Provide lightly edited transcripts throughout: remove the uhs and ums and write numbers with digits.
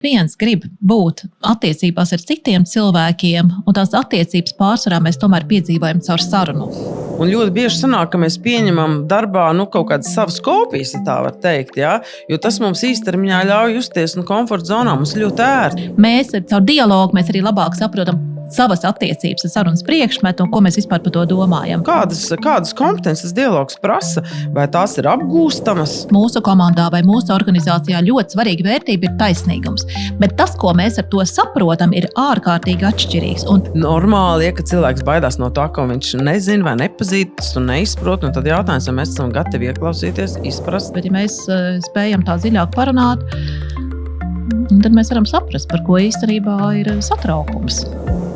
Viens grib būt attiecībās ar citiem cilvēkiem, un tās attiecības pārsvarā mēs tomēr piedzīvojam caur sarunu. Un ļoti bieži sanāk, ka mēs pieņemam darbā kaut kādas savas kopijas, ja tā var teikt, ja? Jo tas mums īstermiņā ļauj justies komforta zonā, mums ļoti ērti. Mēs caur dialogu mēs arī labāk saprotam savas attiecības ar sarunas priekšmetu un ko mēs vispār par to domājam. Kādas kompetences dialogs prasa? Vai tās ir apgūstamas? Mūsu komandā vai mūsu organizācijā ļoti svarīga vērtība ir taisnīgums. Bet tas, ko mēs ar to saprotam, ir ārkārtīgi atšķirīgs. Normāli, ja cilvēks baidās no tā, ko viņš nezina vai nepazīst un neizprot, un tad jautājums, vai mēs esam gatavi ieklausīties, izprast. Bet ja mēs spējam tā dziļāk parunāt, tad mēs varam saprast, par ko īstenībā ir satraukums.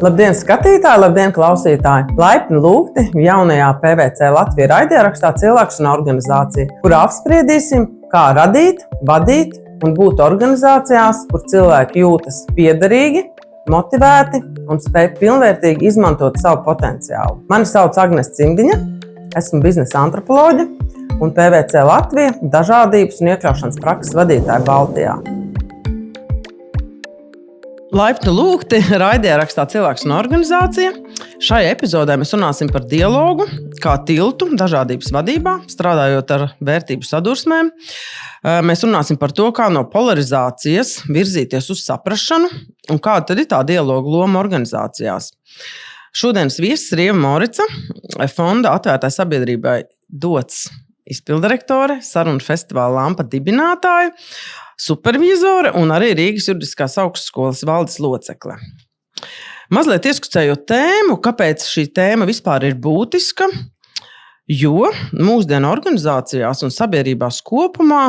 Labdien, skatītāji, labdien, klausītāji! Laipni lūgti jaunajā PVC Latvija raidierakstā Cilvēks un organizācija, kurā apspriedīsim, kā radīt, vadīt un būt organizācijās, kur cilvēki jūtas piederīgi, motivēti un spēj pilnvērtīgi izmantot savu potenciālu. Mani sauc Agnese Cimdiņa, esmu biznesa antropoloģe un PVC Latvija dažādības un iekļaušanas prakses vadītāja Baltijā. Laipni lūgti raidierakstā Cilvēks un organizācija. Šajā epizodē mēs runāsim par dialogu, kā tiltu dažādības vadībā, strādājot ar vērtību sadursmēm. Mēs runāsim par to, kā no polarizācijas virzīties uz saprašanu un kāda tad ir tā dialoga loma organizācijās. Šodienas viesis ir Ieva Morica, fonda Atvērtai sabiedrībai dots izpildirektore, sarunu festivāla Lampa dibinātāja, supervizore un arī Rīgas juridiskās augstskolas valdes locekle. Mazliet ieskicējot tēmu, kāpēc šī tēma vispār ir būtiska, jo mūsdienu organizācijās un sabiedrībās kopumā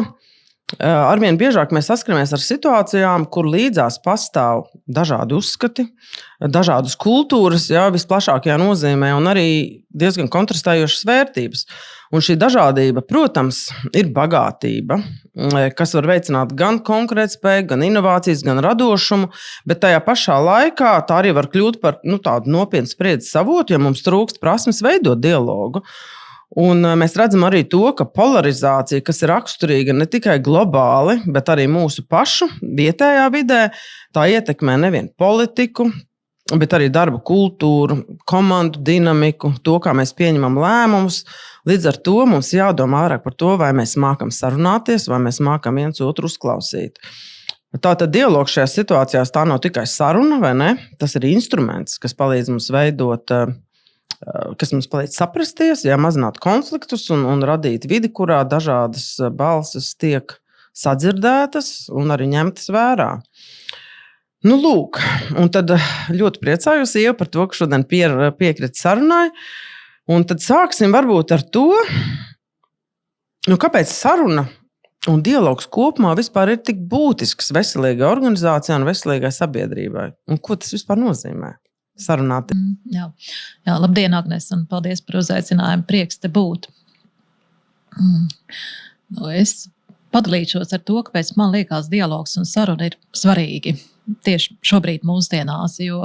arvien biežāk mēs saskaramies ar situācijām, kur līdzās pastāv dažādi uzskati, dažādas kultūras, visplašākajā nozīmē, un arī diezgan kontrastējošas vērtības. Un šī dažādība, protams, ir bagātība, kas var veicināt gan konkurētspēju, gan inovācijas, gan radošumu, bet tajā pašā laikā tā arī var kļūt par tādu nopietnu spriedzes avotu, ja mums trūkst prasmes veidot dialogu. Un mēs redzam arī to, ka polarizācija, kas ir raksturīga ne tikai globāli, bet arī mūsu pašu vietējā vidē, tā ietekmē nevien politiku, bet arī darba kultūru, komandu dinamiku, to, kā mēs pieņemam lēmumus. Līdz ar to mums jādomā vairāk par to, vai mēs mākam sarunāties, vai mēs mākam viens otru uzklausīt. Tātad dialogs šajās situācijās tā nav tikai saruna, vai ne? Tas ir instruments, kas palīdz mums veidot, kas mums palīdz saprasties, mazināt konfliktus un radīt vidi, kurā dažādas balsis tiek sadzirdētas un arī ņemtas vērā. Lūk, un tad ļoti priecājos Ieva par to, ka šodien piekrita sarunai. Un tad sāksim varbūt ar to, kāpēc saruna un dialogs kopumā vispār ir tik būtisks veselīgai organizācijai un veselīgai sabiedrībai. Un ko tas vispār nozīmē? Sarunāt. Jā, labdien, Agnes, un paldies par uzaicinājumu. Prieks te būt. Es padalīšos ar to, kāpēc man liekas dialogs un saruna ir svarīgi tieši šobrīd mūsdienās, jo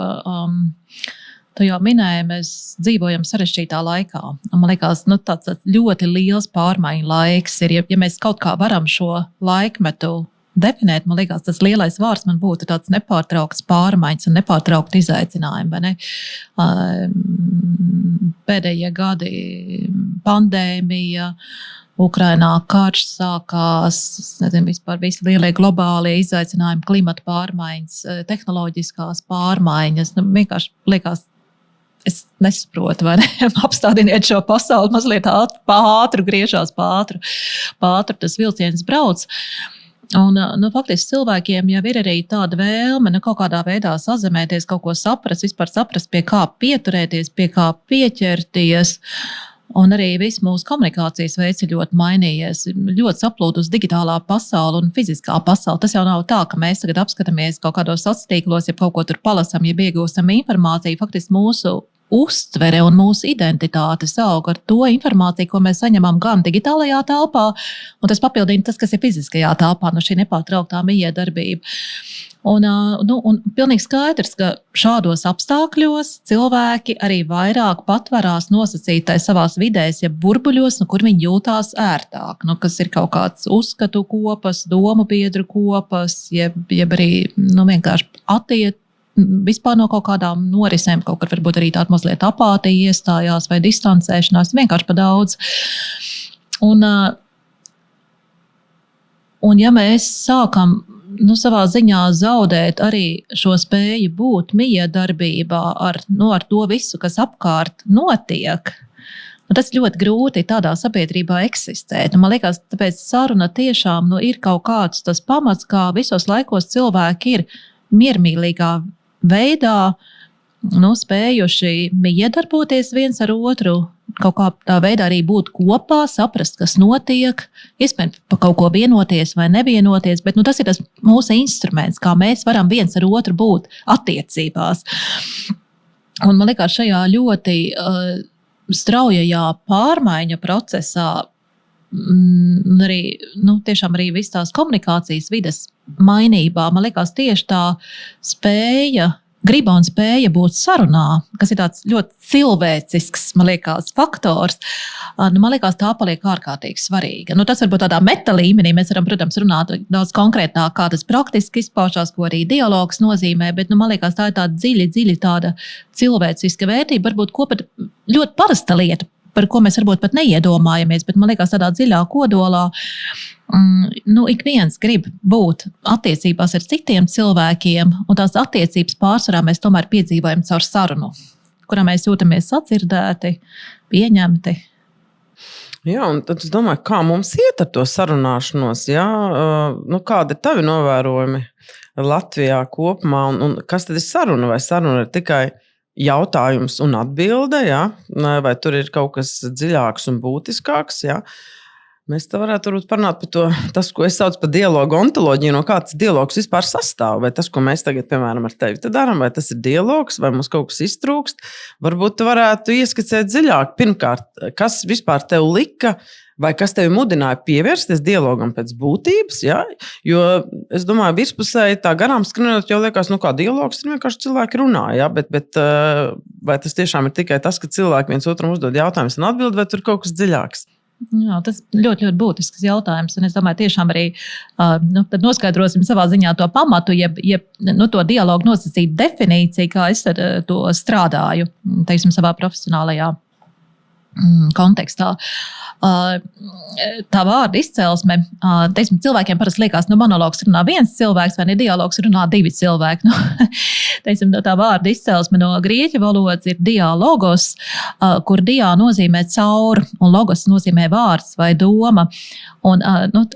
tu jau minēji, mēs dzīvojam sarežģītā laikā. Un man liekas, tāds ļoti liels pārmaiņu laiks ir, ja mēs kaut kā varam šo laikmetu definēt, man liekas, tas lielais vārds man būtu tāds nepārtraukts pārmaiņas un nepārtraukt izaicinājumi, vai ne? Pēdējie gadi pandēmija, Ukrainā karš sākās, vispār visi lielie globālie izaicinājumi, klimata pārmaiņas, tehnoloģiskās pārmaiņas, vienkārši liekas, es nesaprotu, vai ne? Apstādiniet šo pasauli, mazliet pātru, griežās pātru, tas vilciens brauc. Un, faktiski cilvēkiem jau ir arī tāda vēlme, kaut kādā veidā sazemēties, kaut ko saprast, vispār saprast, pie kā pieturēties, pie kā pieķerties. Un arī viss mūsu komunikācijas veids ir ļoti mainījies, ļoti saplūdus digitālā pasaule un fiziskā pasaule. Tas jau nav tā, ka mēs tagad apskatāmies kaut kādos sociālos tīklos, ja kaut ko tur palasam, ja iegūstam informāciju. Faktiski mūsu uztvere un mūsu identitāte saug ar to informāciju, ko mēs saņemam gan digitālajā telpā, un tas papildina tas, kas ir fiziskajā telpā, no šī nepārtrauktā miedarbība. Un pilnīgi skaidrs, ka šādos apstākļos cilvēki arī vairāk patvarās nosacītai savās vidēs, burbuļos, kur viņi jūtās ērtāk, kas ir kaut kāds uzskatu kopas, domu biedru kopas, jeb arī vienkārši vispār no kaut kādām norisēm, kaut kur varbūt arī tāda mazliet apātija iestājās vai distancēšanās, vienkārši pa daudz. Un ja mēs sākam savā ziņā zaudēt arī šo spēju būt miedarbībā ar to visu, kas apkārt notiek, tas ļoti grūti tādā sabiedrībā eksistēt. Man liekas, tāpēc saruna tiešām ir kaut kāds tas pamats, kā visos laikos cilvēki ir miermīlīgā veidā spējuši miedarboties viens ar otru, kaut kā tā veidā arī būt kopā, saprast, kas notiek, iespējams par kaut ko vienoties vai nevienoties, bet tas ir tas mūsu instruments, kā mēs varam viens ar otru būt attiecībās. Un man liekas, šajā ļoti straujajā pārmaiņu procesā arī, tiešām arī viss tās komunikācijas vides mainībā, man liekas, tieši tā griba un spēja būt sarunā, kas ir tāds ļoti cilvēcisks, man liekas, faktors, man liekas, tā paliek ārkārtīgi svarīga. Tas varbūt tādā meta līmenī mēs varam, protams, runāt daudz konkrētāk, kā tas praktiski izpaužās, ko arī dialogs nozīmē, bet man liekas, tā ir tāda dziļi tāda cilvēciska vērtība, varbūt pat ļoti parasta lieta, par ko mēs varbūt pat neiedomājamies, bet man liekas, tādā dziļā kodolā, ik viens grib būt attiecībās ar citiem cilvēkiem, un tās attiecības pārsvarā mēs tomēr piedzīvojam caur sarunu, kurā mēs jūtamies sadzirdēti, pieņemti. Jā, un tad es domāju, kā mums iet ar to sarunāšanos, jā? Kādi ir tavi novērojumi Latvijā kopumā, un kas tad ir saruna, vai saruna ir tikai jautājums un atbilde, jā? Vai tur ir kaut kas dziļāks un būtiskāks, jā? Mēs te varētu parunāt par to, tas, ko es saucu par dialogu ontoloģiju, no kā tas dialogs vispār sastāv, vai tas, ko mēs tagad, piemēram, ar tevi darām, vai tas ir dialogs, vai mums kaut kas iztrūkst. Varbūt tu varētu ieskicēt dziļāk, pirmkārt, kas vispār tev lika, vai kas tevi mudināja pievērsties dialogam pēc būtības, ja? Jo es domāju, virspusēji tā garām skrinot, jau liekas, kā dialogs ir vienkārši cilvēki runā, ja? Bet vai tas tiešām ir tikai tas, ka cilvēki viens otram uzdod jautājumus un atbild, vai tur kaut kas dziļāks? Jā, tas ļoti, ļoti būtisks jautājums, un es domāju, tiešām arī tad noskaidrosim savā ziņā to pamatu, to dialogu nosacīt definīciju, kā es ar to strādāju, teiksim, savā profesionālajā kontekstā. Tā vārda izcelsme, teiksim, cilvēkiem parasti liekas, monologs runā viens cilvēks, vai ne dialogs runā divi cilvēki. Teiksim, tā vārda izcelsme no grieķu valodas ir dialogos, kur dia nozīmē caur, un logos nozīmē vārds vai doma. Un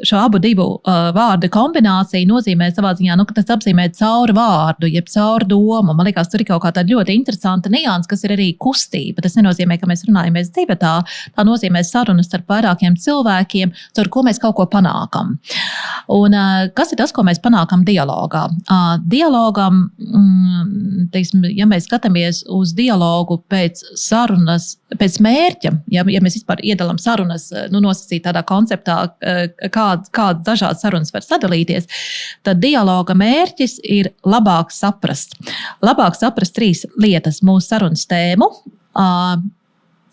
šo abu divu vārdu kombinācija nozīmē savā ziņā, ka tas apzīmē caur vārdu, jeb caur domu. Man liekas, tur ir kaut kā tāda ļoti interesanta nianse, kas ir arī kustība. Tas nenozīmē, ka mēs runājamies divatā, tā nozīmē sarunas starp vairākiem cilvēkiem, caur ko mēs kaut ko panākam. Un kas ir tas, ko mēs panākam dialogā? Dialogam, teiksim, ja mēs skatāmies uz dialogu pēc sarunas, pēc mērķa, ja mēs vispār iedalām sarunas, nosacīt tādā konceptā, kā dažādas sarunas var sadalīties, tad dialoga mērķis ir labāk saprast. Labāk saprast trīs lietas: mūsu sarunas tēmu,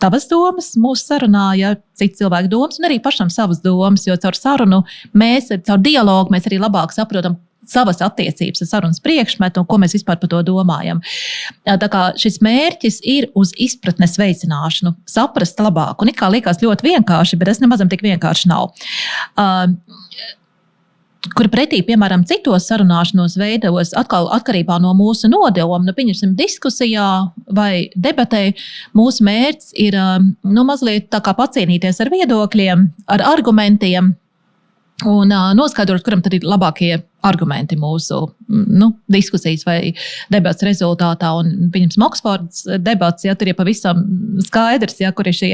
tavas domas mūsu sarunā, ja citi cilvēki domas, un arī pašam savas domas, jo caur sarunu caur dialogu mēs arī labāk saprotam savas attiecības ar sarunas priekšmetu un ko mēs vispār par to domājam. Tā kā šis mērķis ir uz izpratnes veicināšanu, saprast labāk. Un it kā liekas ļoti vienkārši, bet tas nemazam tik vienkārši nav. Kur pretī, piemēram, citos sarunāšanos veidos, atkal atkarībā no mūsu nodevuma, pieņemsim diskusijā vai debatē, mūsu mērķis ir mazliet tā kā pacīnīties ar viedokļiem, ar argumentiem un noskaidrot, kuram tad ir labākie argumenti mūsu diskusijas vai debats rezultātā. Un, pieņemsim, Oksfordas debats, ja tur ir pavisam skaidrs, ja, kur ir šie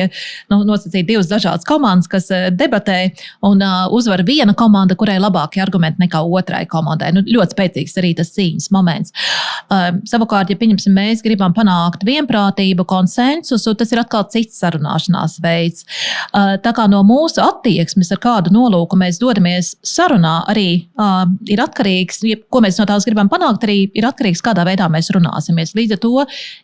nosacīt divas dažādas komandas, kas debatē, un uzvar viena komanda, kurai labākie argumenti nekā otrai komandai. Ļoti spēcīgs arī tas cīņas moments. Savukārt, ja pieņemsim, mēs gribam panākt vienprātību, konsensusu, tas ir atkal cits sarunāšanās veids. Tā kā no mūsu attieksmes, ar kādu nolūku mēs dodamies sarunā, arī ir ir atkarīgs, ko mēs no tās gribam panākt, arī ir atkarīgs, kādā veidā mēs runāsimies. Līdz ar to,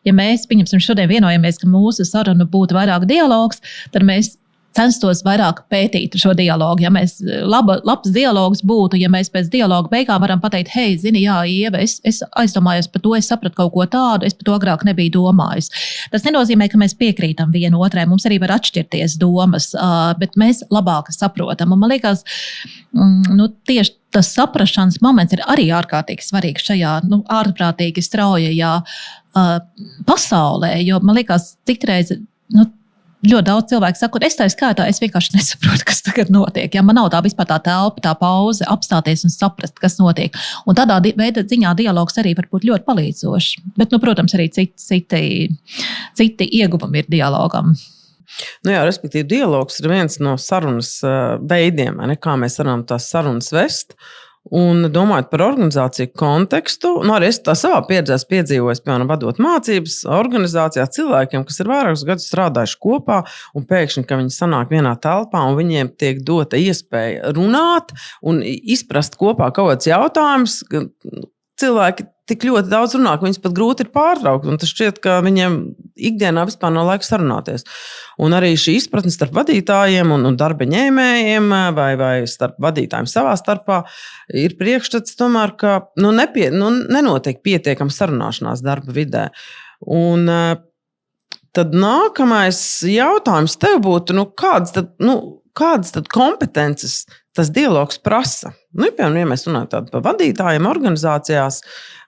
ja mēs, pieņemsim, šodien vienojamies, ka mūsu saruna būtu vairāk dialogs, tad mēs censtos vairāk pētīt šo dialogu. Ja mēs labs dialogs būtu, ja mēs pēc dialoga beigām varam pateikt, hei, zini, jā, Ieva, es aizdomājos par to, es sapratu kaut ko tādu, es par to agrāk nebiju domājis. Tas nenozīmē, ka mēs piekrītam vienu otrai, mums arī var atšķirties domas, bet mēs labāk saprotam. Un man liekas, tieši tas saprašanas moments ir arī ārkārtīgi svarīgs šajā ārprātīgi straujajā pasaulē, jo man liekas, citreiz, ļoti daudz cilvēku saka, es tā skaitā, es vienkārši nesaprotu, kas tagad notiek. Ja man nav tā vispār tā telpa, tā pauze, apstāties un saprast, kas notiek. Un tādā veida ziņā dialogs arī var būt ļoti palīdzošs. Bet, protams, arī citi ieguvumi ir dialogam. Respektīvi, dialogs ir viens no sarunas veidiem, kā mēs varam tās sarunas vest. Un domājot par organizāciju kontekstu, arī es tā savā pieredzē piedzīvoju, piemēram, vadot mācības organizācijā cilvēkiem, kas ir vairākus gadus strādājuši kopā, un pēkšņi, ka viņi sanāk vienā telpā, un viņiem tiek dota iespēja runāt un izprast kopā kaut kāds jautājums. Cilvēki tik ļoti daudz runā, ka viņus pat grūti ir pārtraukt, un tas šķiet, ka viņiem ikdienā vispār nav laika sarunāties. Un arī šī izpratne starp vadītājiem un darba ņēmējiem vai starp vadītājiem savā starpā ir priekšstats tomēr, ka nenotiek pietiekama sarunāšanās darba vidē. Un tad nākamais jautājums tev būtu, kādas tad kompetences tas dialogs prasa? Piemēram, ja mēs runājam par vadītājiem organizācijās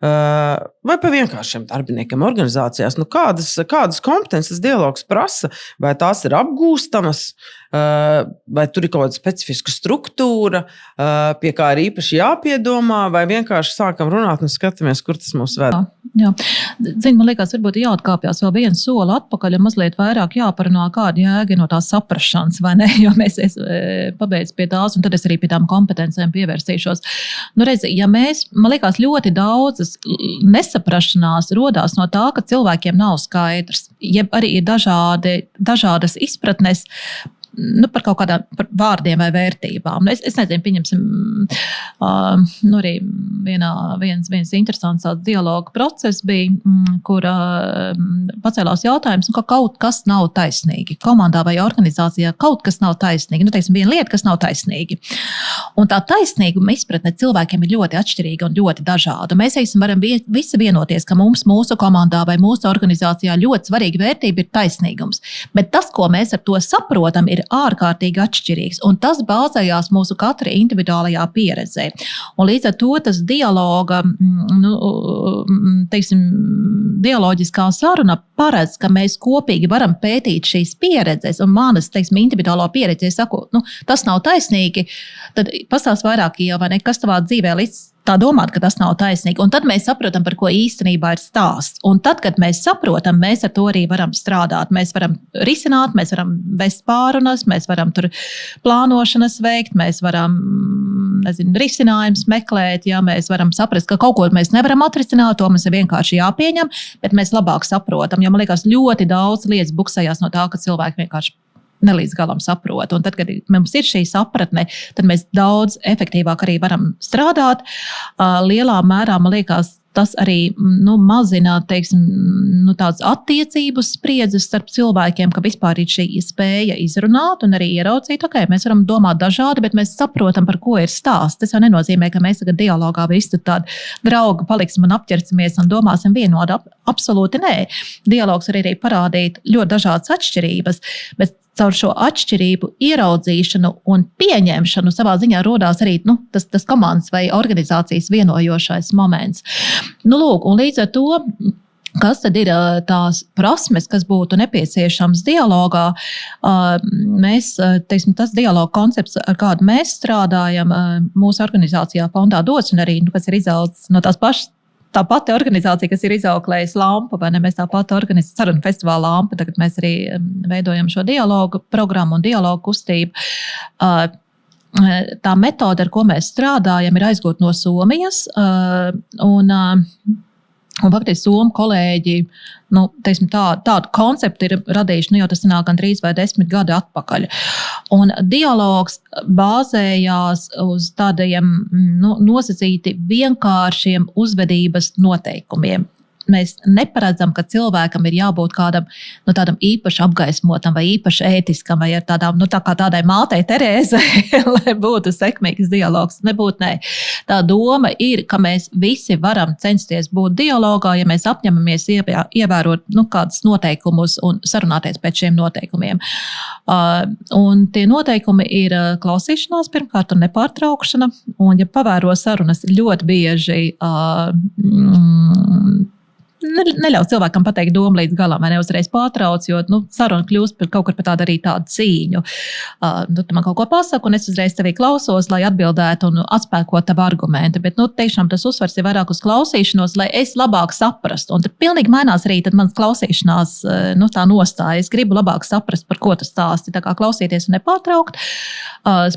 vai par vienkāršiem darbiniekiem organizācijās, kādas kompetences dialogs prasa? Vai tās ir apgūstamas, vai tur ir kaut kāda specifiska struktūra, pie kā ir īpaši jāpiedomā, vai vienkārši sākam runāt un skatāmies, kur tas mūs ved? Jā. Man liekas, varbūt jāatkāpjas vēl vienu soli atpakaļ un mazliet vairāk jāparunā, kāda jēga no tās saprašanas, vai ne? Jo es pabeidzu pie tās, un tad es arī pie tām kompetencēm pievērsīšos. Redzi, ja man liekas, ļoti daudzas nesaprašanās rodās no tā, ka cilvēkiem nav skaidrs, jeb arī ir dažādas izpratnes par kaut kādām vārdiem vai vērtībām. Es nezinu, pieņemsim, arī viens interesants dialoga process bija, kur pacēlās jautājums, ka kaut kas nav taisnīgi. Komandā vai organizācijā kaut kas nav taisnīgi. Viena lieta, kas nav taisnīgi. Un tā taisnīguma izpratne cilvēkiem ir ļoti atšķirīga un ļoti dažāda. Mēs varam visi vienoties, ka mūsu komandā vai mūsu organizācijā ļoti svarīga vērtība ir taisnīgums. Bet tas, ko mēs ar to saprotam, ir ārkārtīgi atšķirīgs, un tas bāzējās mūsu katra individuālajā pieredzē. Un līdz ar to tas dialoga, dialoģiskā saruna paredz, ka mēs kopīgi varam pētīt šīs pieredzes, un manas, individuālo pieredzi, es saku, tas nav taisnīgi, tad pastāst vairāk, vai ne, kas tavā dzīvē līdz tā domāt, ka tas nav taisnīgi. Un tad mēs saprotam, par ko īstenībā ir stāsts. Un tad, kad mēs saprotam, mēs ar to arī varam strādāt. Mēs varam risināt, mēs varam vest pārunas, mēs varam tur plānošanas veikt, mēs varam, risinājumus meklēt, ja mēs varam saprast, ka kaut ko mēs nevaram atrisināt, to mums ir vienkārši jāpieņem, bet mēs labāk saprotam. Jo man liekas, ļoti daudz lietas buksējās no tā, ka cilvēki vienkārši nelīdz galam saprot. Un tad, kad mums ir šī sapratne, tad mēs daudz efektīvāk arī varam strādāt. Lielā mērā, man liekas, tas arī mazina, tādas attiecību spriedzes starp cilvēkiem, ka vispār ir šī spēja izrunāt un arī ieraudzīt, mēs varam domāt dažādi, bet mēs saprotam, par ko ir stāsts. Tas jau nenozīmē, ka mēs tagad dialogā visi tādi draugi paliksim un apķersimies un domāsim vienoti. Absolūti nē. Dialogs arī parādīt ļoti dažādas atšķirības, bet caur šo atšķirību ieraudzīšanu un pieņemšanu savā ziņā rodās arī tas komandas vai organizācijas vienojošais moments. Lūk, un līdz ar to, kas tad ir tās prasmes, kas būtu nepieciešams dialogā, tas dialoga koncepts, ar kādu mēs strādājam, mūsu organizācijā Fondā Dots, un arī, kas ir izaudzis no tās pašas. Tā pati organizācija, kas ir izauklējusi Lampa, vai ne? Mēs tā pati organizācija, saruna festivāla Lampa, tagad mēs arī veidojam šo dialogu programmu un dialogu kustību. Tā metode, ar ko mēs strādājam, ir aizgūt no Somijas, un Un faktiski Somu kolēģi tādu konceptu ir radījuši, jau tas nāk gandrīz vai 10 gadu atpakaļ. Un dialogs bāzējās uz tādiem nosacīti vienkāršiem uzvedības noteikumiem. Mēs neparedzam, ka cilvēkam ir jābūt kādam tādam īpaši apgaismotam vai īpaši ētiskam vai ar tādām, tā kā tādai mātei Terēzei, lai būtu sekmīgs dialogs. Nebūtu, nē. Tā doma ir, ka mēs visi varam censties būt dialogā, ja mēs apņemamies ievērot kādus noteikumus un sarunāties pēc šiem noteikumiem. Un tie noteikumi ir klausīšanās pirmkārt un nepārtraukšana. Un ja pavēro sarunas ļoti bieži neļauj cilvēkam pateikt domu līdz galam, vai neuzreiz pārtrauc, jo saruna kļūst kaut kur par tādu arī tādu cīņu. Tu man kaut ko pasaka, un es uzreiz tevī klausos, lai atbildētu un atspēkot tavu argumentu. Bet tiešām tas uzsvars ir vairāk uz klausīšanos, lai es labāk saprastu. Un tad pilnīgi mainās arī mans klausīšanās tā nostāja. Es gribu labāk saprast, par ko tu stāsti. Tā kā klausīties un nepārtraukt.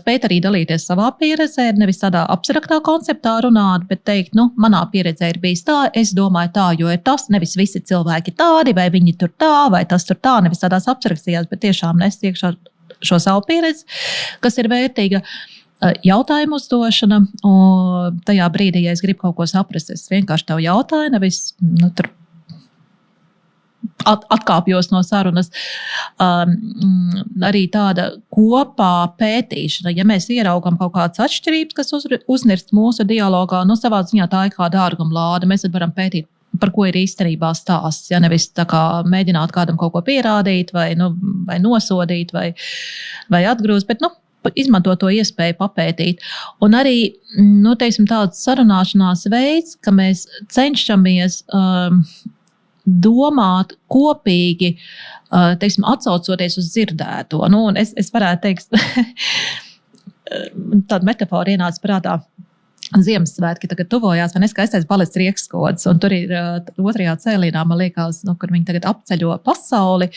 Spēt arī dalīties savā pieredzē, nevis tādā abstraktā konceptā runāt, bet teikt, manā pieredzē ir bijis tā, es domāju tā, jo ir tas, nevis visi cilvēki tādi, vai viņi tur tā, vai tas tur tā, nevis tādās abstrakcijās, bet tiešām nes iekšā šo savu pieredzi, kas ir vērtīga. Jautājumu uzdošana, un tajā brīdī, ja es gribu kaut ko saprast, es vienkārši tev jautāju, nevis tur atkāpjos no sarunas. Arī tāda kopā pētīšana, ja mēs ieraugam kaut kādas atšķirības, kas uznirst mūsu dialogā, savā ziņā tā ir kāda ārgumlāde, mēs tad varam pētīt, par ko ir īstenībā stāsts, ja nevis tā kā mēģināt kādam kaut ko pierādīt, vai nosodīt, vai atgrūst, bet izmanto to iespēju papētīt. Un arī, tāds sarunāšanās veids, ka mēs cenšamies domāt kopīgi, atsaucoties uz dzirdēto. Un es varētu teikt, tāda metafora ienāca prātā. Ziemassvētki tagad tuvojās, vai neskaistais balets Riekskods, un tur ir otrajā cēlienā, man liekas, kur viņi tagad apceļo pasauli,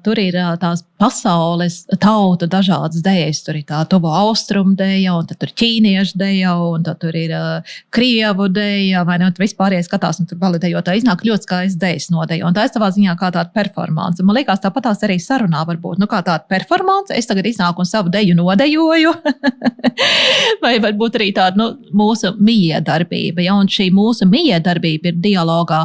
tur ir tās pasaules tautu dažādas dejas, tur ir tā tuvo austrumu deja, un tad tur ķīniešu deja, un tad tur ir krievu deja, vai ne, un vispārējais skatās, un tur baletējotā iznāk ļoti skaists dejas nodeja, un tā ir savā ziņā kā tāda performance, un man liekas, tāpatās arī sarunā varbūt, kā tāda performance, es tagad iznāku un savu deju nodejoju, vai varbūt arī tāda, mūsu mijiedarbība, ja, un šī mūsu mijiedarbība ir dialogā,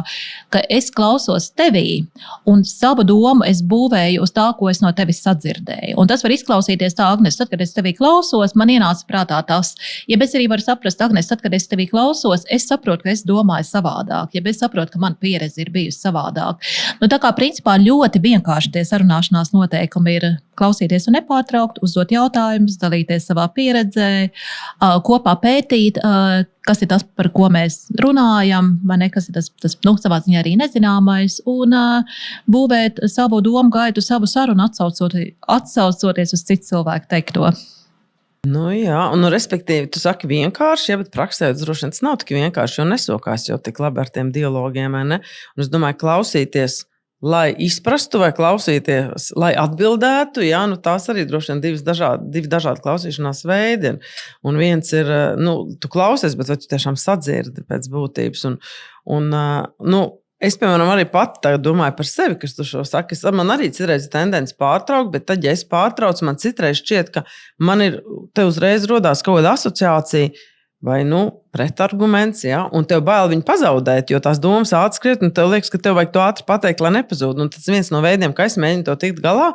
ka es klausos tevī un savu domu es būvēju uz tā, ko es no tevis sadzirdēju. Un tas var izklausīties tā, Agnes, tad, kad es tevī klausos, man ienāca prātā tas. Ja es arī varu saprast, Agnes, tad, kad es tevī klausos, es saprotu, ka es domāju savādāk. Ja es saprotu, ka man pieredze ir bijusi savādāk. Tā kā principā ļoti vienkārši tie sarunāšanās noteikumi ir klausīties un nepārtraukt, uzdot jautājumus, dalīties savā pieredzē, kopā pētīt, kas ir tas, par ko mēs runājam, vai ne, kas ir tas savā ziņā arī nezināmais, un būvēt savu domu gaitu, savu sarunu, atsaucoties uz citu cilvēku teikto. Jā, un respektīvi, tu saki vienkārši, ja, bet praksē droši vien tas nav tik vienkārši, jo nesokās jau tik labi ar tiem dialogiem, vai ne? Un es domāju, klausīties, lai izprastu vai klausīties, lai atbildētu, jā, tās arī droši vien divi dažādi klausīšanās veidi. Un viens ir, tu klausies, bet vai tu tiešām sadzirdi pēc būtības. Es, piemēram, arī pati domāju par sevi, kas tu šo saki. Man arī citreiz ir tendence pārtraukt, bet tad, ja es pārtraucu, man citreiz šķiet, ka man te uzreiz rodās kaut kāda asociācija, vai pretarguments, ja? Un tev bail viņu pazaudēt, jo tās domas atskriet, un tev liekas, ka tev vajag to ātri pateikt, lai nepazūd. Un tas viens no veidiem, kā es mēģinu to tikt galā,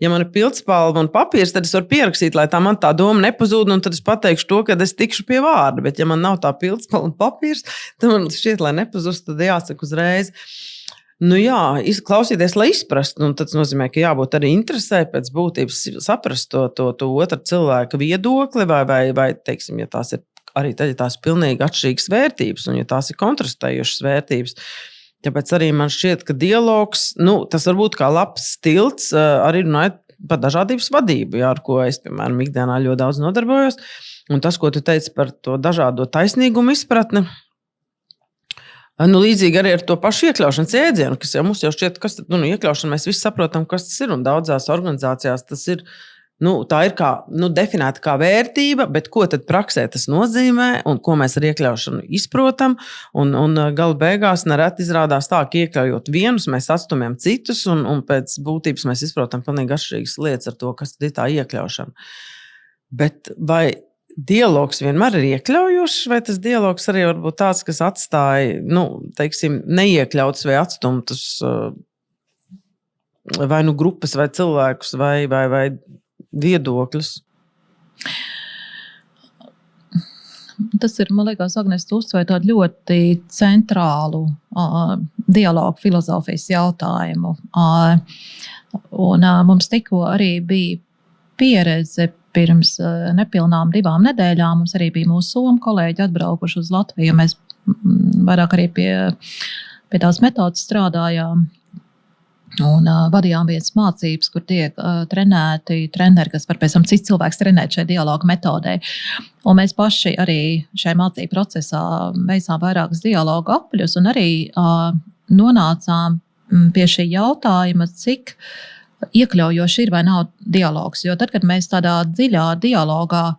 ja man ir pildspalva un papīrs, tad es varu pierakstīt, lai tā doma nepazūd, un tad es pateikšu to, kad es tikšu pie vārda. Bet ja man nav tā pildspalva un papīrs, tad man šķiet, lai nepazūst, tad jāsaka uzreiz. Klausīties, lai izprastu, tas nozīmē, ka jābūt arī interesē pēc būtības saprast to otru cilvēku viedokli, vai teiksim, ja tās ir arī tad, ja tās ir pilnīgi atšķirīgas vērtības, un ja tās ir kontrastējušas vērtības. Tāpēc arī man šķiet, ka dialogs, tas var būt kā labs tilts, arī runājot par dažādības vadību, jā, ar ko es, piemēram, ikdienā ļoti daudz nodarbojos. Un tas, ko tu teici par to dažādo taisnīgumu izpratni, līdzīgi arī ar to pašu iekļaušanas jēdzienu, kas jau mums jau šķiet, kas tad, iekļaušana, mēs visi saprotam, kas tas ir, un daudzās organizācijās tas ir tā ir definēta kā vērtība, bet ko tad praksē tas nozīmē un ko mēs ar iekļaušanu izprotam. Un gala beigās nereti izrādās tā, ka iekļaujot vienus, mēs atstumjam citus un pēc būtības mēs izprotam pilnīgi atšķirīgas lietas ar to, kas tad ir tā iekļaušana. Bet vai dialogs vienmēr ir iekļaujošs, vai tas dialogs arī var būt tāds, kas atstāja, neiekļauts vai atstumtus vai grupas, vai cilvēkus, vai viedokļus? Tas ir, man liekas, Agnēs, tu uzsver tādu ļoti centrālu dialogu filozofijas jautājumu. Un mums tikko arī bija pieredze pirms nepilnām 2 nedēļām. Mums arī bija mūsu somu kolēģi atbraukuši uz Latviju. Mēs vairāk arī pie tās metodas strādājām. Un vadījām vienas mācības, kur tiek trenēti treneri, kas var pēc tam cits cilvēks trenēt šai dialogu metodē. Un mēs paši arī šajā mācību procesā veicām vairākus dialogu apaļus un arī nonācām pie šī jautājuma, cik iekļaujoši ir vai nav dialogs. Jo tad, kad mēs tādā dziļā dialogā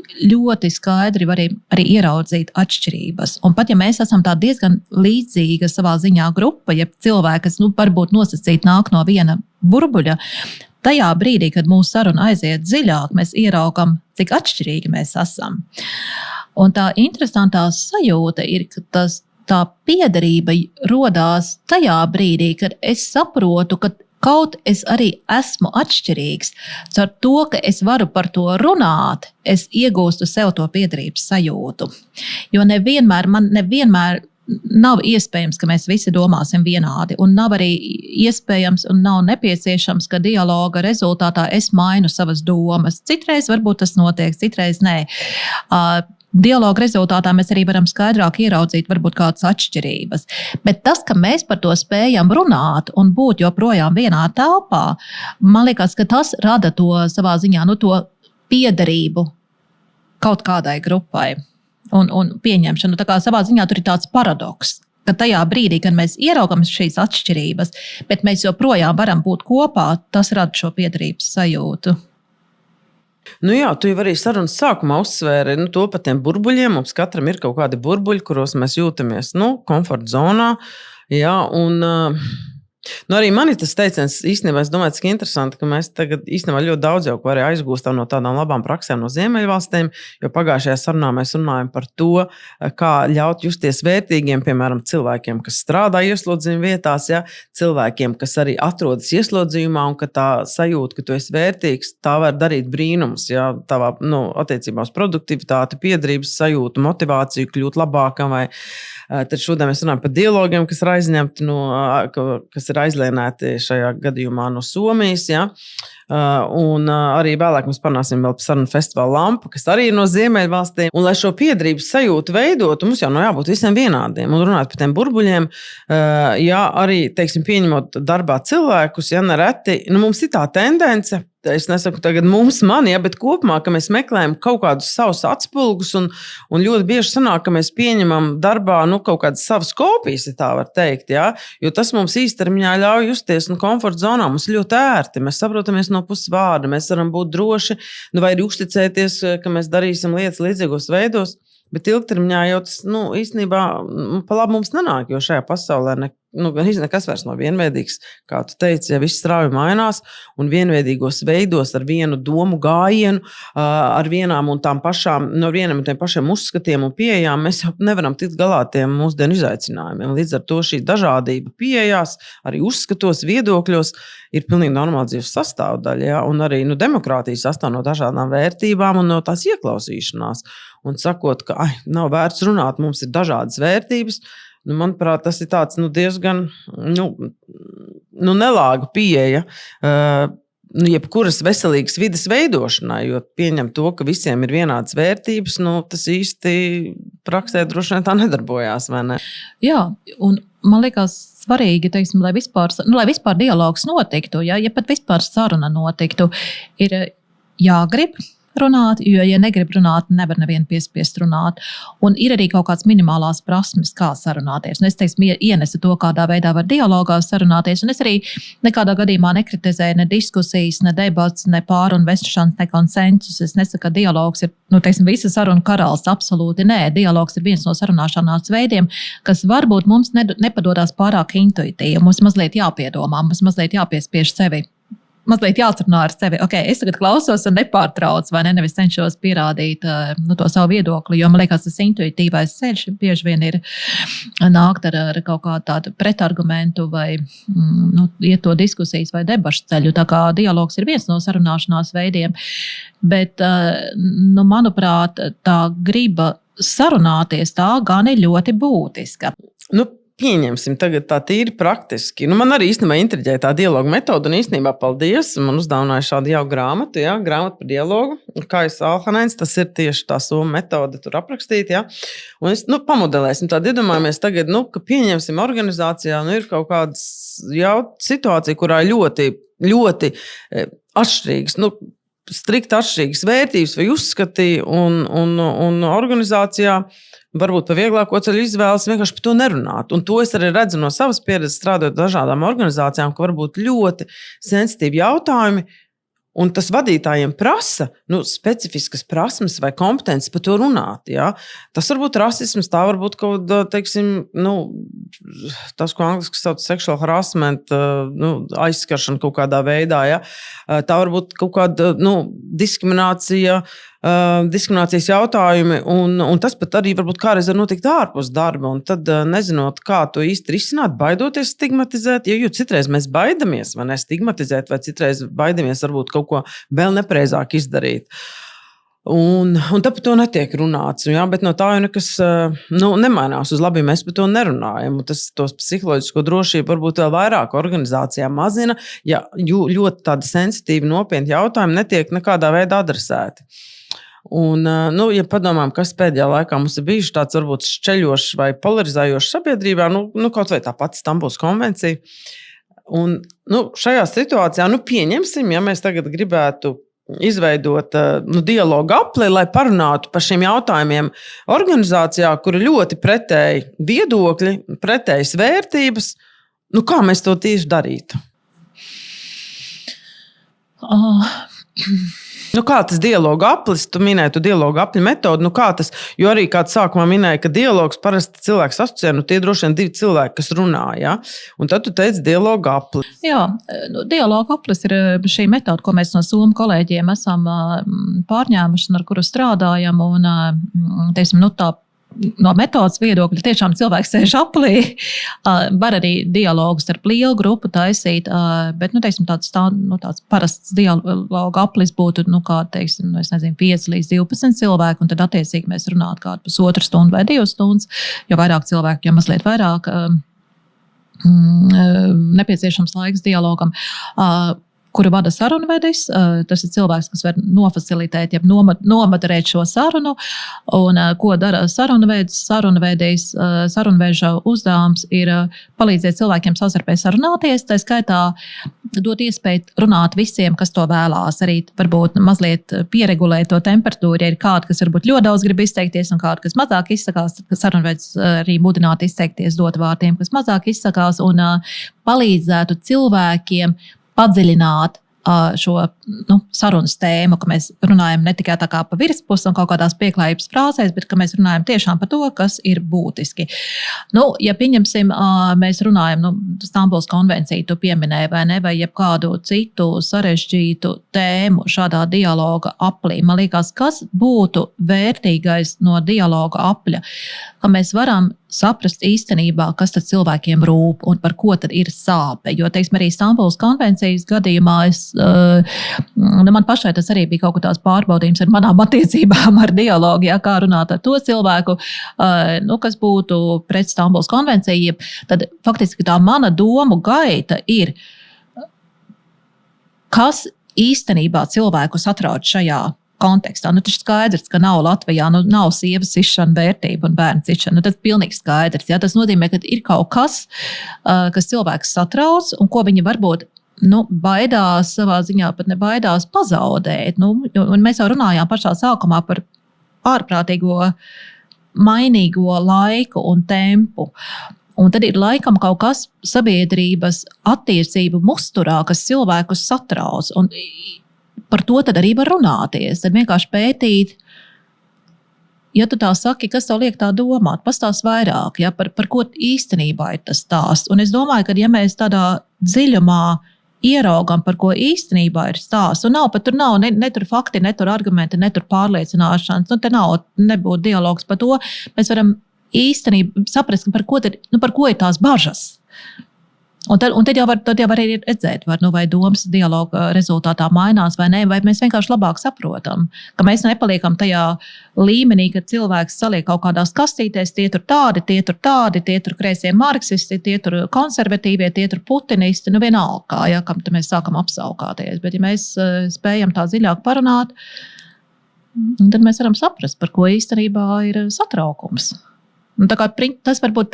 ļoti skaidri varam arī ieraudzīt atšķirības. Un pat ja mēs esam tā diezgan līdzīga savā ziņā grupa, ja cilvēki, kas varbūt nosacīti nāk no viena burbuļa, tajā brīdī, kad mūsu saruna aiziet dziļāk, mēs ieraugam, cik atšķirīgi mēs esam. Un tā interesantā sajūta ir, ka tā piederība rodās tajā brīdī, kad es saprotu, ka kaut es arī esmu atšķirīgs. Ar to, ka es varu par to runāt, es iegūstu sev to piederības sajūtu. Jo man nevienmēr nav iespējams, ka mēs visi domāsim vienādi. Un nav arī iespējams un nav nepieciešams, ka dialoga rezultātā es mainu savas domas. Citreiz varbūt tas notiek, citreiz nē. Dialoga rezultātā mēs arī varam skaidrāk ieraudzīt varbūt kādas atšķirības. Bet tas, ka mēs par to spējam runāt un būt joprojām vienā telpā, man liekas, ka tas rada to savā ziņā, to piederību kaut kādai grupai un pieņemšanu. Tā kā savā ziņā tur ir tāds paradoks, ka tajā brīdī, kad mēs ieraugam šīs atšķirības, bet mēs joprojām varam būt kopā, tas rada šo piederības sajūtu. Jā, tu jau arī sarunas sākumā uzsvēri to par tiem burbuļiem. Mums katram ir kaut kādi burbuļi, kuros mēs jūtamies komforta zonā. Jā, un arī man ir tas teiciens, īstenībā es domāju, cik interesanti, ka mēs tagad īstenībā ļoti daudz jau arī aizgūstam no tādām labām praksēm no Ziemeļvalstīm, jo pagājušajā sarunā mēs runājam par to, kā ļaut justies vērtīgiem, piemēram, cilvēkiem, kas strādā ieslodzījuma vietās, ja, cilvēkiem, kas arī atrodas ieslodzījumā, un ka tā sajūta, ka tu esi vērtīgs, tā var darīt brīnums, ja, tavā attiecībā uz produktivitāti, piederības sajūtu, motivāciju, kļūt labākam vai. Tad šodien mēs runājam par dialogiem, kas ir aizņemti kas ir aizlienēti šajā gadījumā no Somijas. Ja? Un arī vēlāk mēs parunāsim vēl par sarunu festivālu Lampa, kas arī ir no Ziemeļvalstīm. Un lai šo piederības sajūtu veidotu, mums jau jābūt visiem vienādiem. Un runāt par tiem burbuļiem, ja arī, pieņemot darbā cilvēkus, ja nereti, mums ir tā tendence. Es nesaku tagad man, ja, bet kopumā, ka mēs meklējam kaut kādus savus atspulgus un ļoti bieži sanāk, ka mēs pieņemam darbā kaut kādas savas kopijas, ja tā var teikt, ja, jo tas mums īstermiņā ļauj justies komforta zonā, mums ļoti ērti, mēs saprotamies no puses vārda, mēs varam būt droši, vai arī uzticēties, ka mēs darīsim lietas līdzīgos veidos, bet ilgtermiņā jau tas, īstenībā pa labi mums nenāk, jo šajā pasaulē nekas vairs nav vienveidīgs, kā tu teici, ja viss strauji mainās un vienveidīgos veidos ar vienu domu gājienu, ar vienām un tām pašām, no vienam un tiem pašiem uzskatiem un pieejām, mēs jau nevaram tikt galā tiem mūsdienu izaicinājumiem. Līdz ar to šī dažādība pieejās, arī uzskatos, viedokļos ir pilnīgi normāla dzīves sastāvdaļa, ja? Un arī demokrātija sastāv no dažādām vērtībām un no tās ieklausīšanās. Un sakot, ka nav vērts runāt, mums ir dažādas vērtības, manuprāt, tas ir tāds diezgan nelāga pieeja jebkuras veselīgas vides veidošanai, jo pieņem to, ka visiem ir vienādas vērtības, tas īsti praksē droši vien tā nedarbojās, vai ne? Jā, un man liekas svarīgi, lai vispār dialogs notiktu, ja pat vispār saruna notiktu, ir jāgrib runāt, jo, ja negrib runāt, nevar nevienu piespiest runāt. Un ir arī kaut kāds minimālās prasmes, kā sarunāties. Un es, teiksim, ienesu to, kādā veidā var dialogā sarunāties. Un es arī nekādā gadījumā nekritizēju ne diskusijas, ne debats, ne pārunu vešanas, ne konsensus. Es nesaku, ka dialogs ir, visa saruna karalis. Absolūti nē. Dialogs ir viens no sarunāšanās veidiem, kas varbūt mums nepadodās pārāk intuitīvi. Mums mazliet jāpiedomā, mums mazliet jāpiespiež sevi. Mazliet jāatrunā ar sevi. Okay, es tagad klausos un nepārtraucu, vai ne? Nevis cenšos pierādīt to savu viedokli, jo man liekas, tas intuitīvais ceļš bieži vien ir nākt ar kaut kādu tādu pretargumentu vai iet to diskusijas vai debašu ceļu. Tā kā dialogs ir viens no sarunāšanās veidiem, bet, manuprāt, tā griba sarunāties tā gan ir ļoti būtiska. Pieņemsim tagad tā tīri praktiski. Man arī īstenībā intriģēja tā dialoga metode, un īstenībā paldies. Man uzdāvināja šādu jau grāmatu, grāmatu par dialogu. Kā es Alhanēns, tas ir tieši tā soma metode tur aprakstīt. Un es, pamodelēsim tādu, iedomājamies tagad, ka pieņemsim organizācijā, ir kaut kāda situācija, kurā ļoti, ļoti atšķirīgas, strikt atšķirīgas vērtības vai uzskati, un organizācijā varbūt pa vieglāko ceļu izvēles vienkārši par to nerunāt. Un to es arī redzu no savas pieredzes strādājot dažādām organizācijām, ka varbūt ļoti sensitīvi jautājumi, un tas vadītājiem prasa specifiskas prasmes vai kompetences par to runāt. Ja? Tas var būt rasisms, tā var būt kaut kāda, tas, ko angliski sauc sexual harassment, aizskaršana kaut kādā veidā. Ja? Tā var būt kaut kāda diskriminācijas jautājumi, un tas pat arī varbūt kādreiz var notikt ārpus darba, un tad nezinot, kā to īsti risināt, baidoties stigmatizēt, jo citreiz mēs baidamies, vai ne, stigmatizēt, vai citreiz baidamies varbūt kaut ko vēl nepreizāk izdarīt. Un tad par to netiek runāts, bet no tā jau nekas nemainās uz labi, mēs par to nerunājam. Tas tos psiholoģisko drošību varbūt vēl vairāk organizācijā mazina, ja ļoti tādi sensitīvi nopietni jautājumi netiek nekādā veidā adresēti. Un, ja padomājam, kas pēdējā laikā mums ir bijuši tāds varbūt šķeļošs vai polarizējošs sabiedrībā, kaut vai tā pati Stambulas konvencija. Un, šajā situācijā, pieņemsim, ja mēs tagad gribētu izveidot dialogu apli, lai parunātu par šiem jautājumiem organizācijā, kur ir ļoti pretēji viedokļi, pretējas vērtības, kā mēs to tieši darītu? Kā tas dialogu aplis, tu minēji tu dialogu apļu metodu, kā tas, jo arī kāds sākumā minēja, ka dialogs parasti cilvēks asociē, tie droši vien divi cilvēki, kas runā, ja? Un tad tu teici dialogu apli. Jā, dialogu aplis ir šī metoda, ko mēs no Somu kolēģiem esam pārņēmuši un ar kuru strādājam, un, teiksim, tā no metodas viedokļa tiešām cilvēks sēž aplī, var arī dialogus ar lielu grupu taisīt, bet, teiksim, tāds parasts dialogu aplis būtu, kā, teiksim, 5 līdz 12 cilvēki, un tad attiecīgi mēs runātu kādu pusotru stundu vai 2 stundas, jo vairāk cilvēku, jo mazliet vairāk nepieciešams laiks dialogam. Kuru vada sarunvedis. Tas ir cilvēks, kas var nofacilitēt, ja nomoderēt šo sarunu. Un ko dara sarunvedis? Sarunveža uzdevums ir palīdzēt cilvēkiem savstarpēji sarunāties, tā skaitā dot iespēju runāt visiem, kas to vēlās. Arī varbūt mazliet pieregulēt to temperatūru, ja ir kādi, kas varbūt ļoti daudz grib izteikties, un kādi, kas mazāk izsakās. Sarunvedis arī mudināt izteikties, dot vārtiem, kas mazāk izsakās, un palīdzētu cilvēkiem padziļināt šo sarunas tēmu, ka mēs runājam ne tikai tā kā pa virspusi un kaut kādās pieklājības frāzēs, bet ka mēs runājam tiešām par to, kas ir būtiski. Ja pieņemsim, mēs runājam, Stambulas konvenciju tu pieminēji vai ne, vai jebkādu citu sarežģītu tēmu šādā dialoga aplī. Man liekas, kas būtu vērtīgais no dialoga apļa, ka mēs varam saprast īstenībā, kas tad cilvēkiem rūp un par ko tad ir sāpe. Jo, teiksim, arī Stambulas konvencijas gadījumā man pašai tas arī bija kaut kā tās pārbaudījums ar manām attiecībām ar dialogu, kā runāt ar to cilvēku, kas būtu pret Stambulas konvenciju. Tad faktiski tā mana domu gaita ir, kas īstenībā cilvēku satrauc šajā kontekstā. Tas ir skaidrs, ka nav Latvijā, nav sievas sišana vērtība un bērnu sišana. Tas ir pilnīgi skaidrs. Ja? Tas nozīmē, ka ir kaut kas, kas cilvēks satrauc un ko viņi varbūt baidās savā ziņā pat nebaidās pazaudēt. Un mēs jau runājām pašā sākumā par ārprātīgo mainīgo laiku un tempu. Un tad ir laikam kaut kas sabiedrības attiecību musturā, kas cilvēkus satrauc. Un par to tad arī var runāties. Tad vienkārši pētīt, ja tu tā saki, kas tev liek tā domāt, pastāst vairāk, ja, par ko īstenībā ir tas stāsts. Un es domāju, ka ja mēs tādā dziļumā ieraugam, par ko īstenībā ir stāsts, un tur nav ne tur fakti, ne tur argumenti, ne tur pārliecināšanas, te nebūtu dialogs par to, mēs varam īstenībā saprast, par ko ir tās bažas. Un tad jau var arī redzēt, vai domas dialoga rezultātā mainās vai ne, vai mēs vienkārši labāk saprotam, ka mēs nepaliekam tajā līmenī, ka cilvēks saliek kaut kādās kastītēs, tie tur tādi, tie tur kreisie marksisti, tie tur konservatīvie, tie tur putinisti, vienalga, ja, kam mēs sākam apsaukāties. Bet ja mēs spējam tā dziļāk parunāt, tad mēs varam saprast, par ko īstenībā ir satraukums. Tas varbūt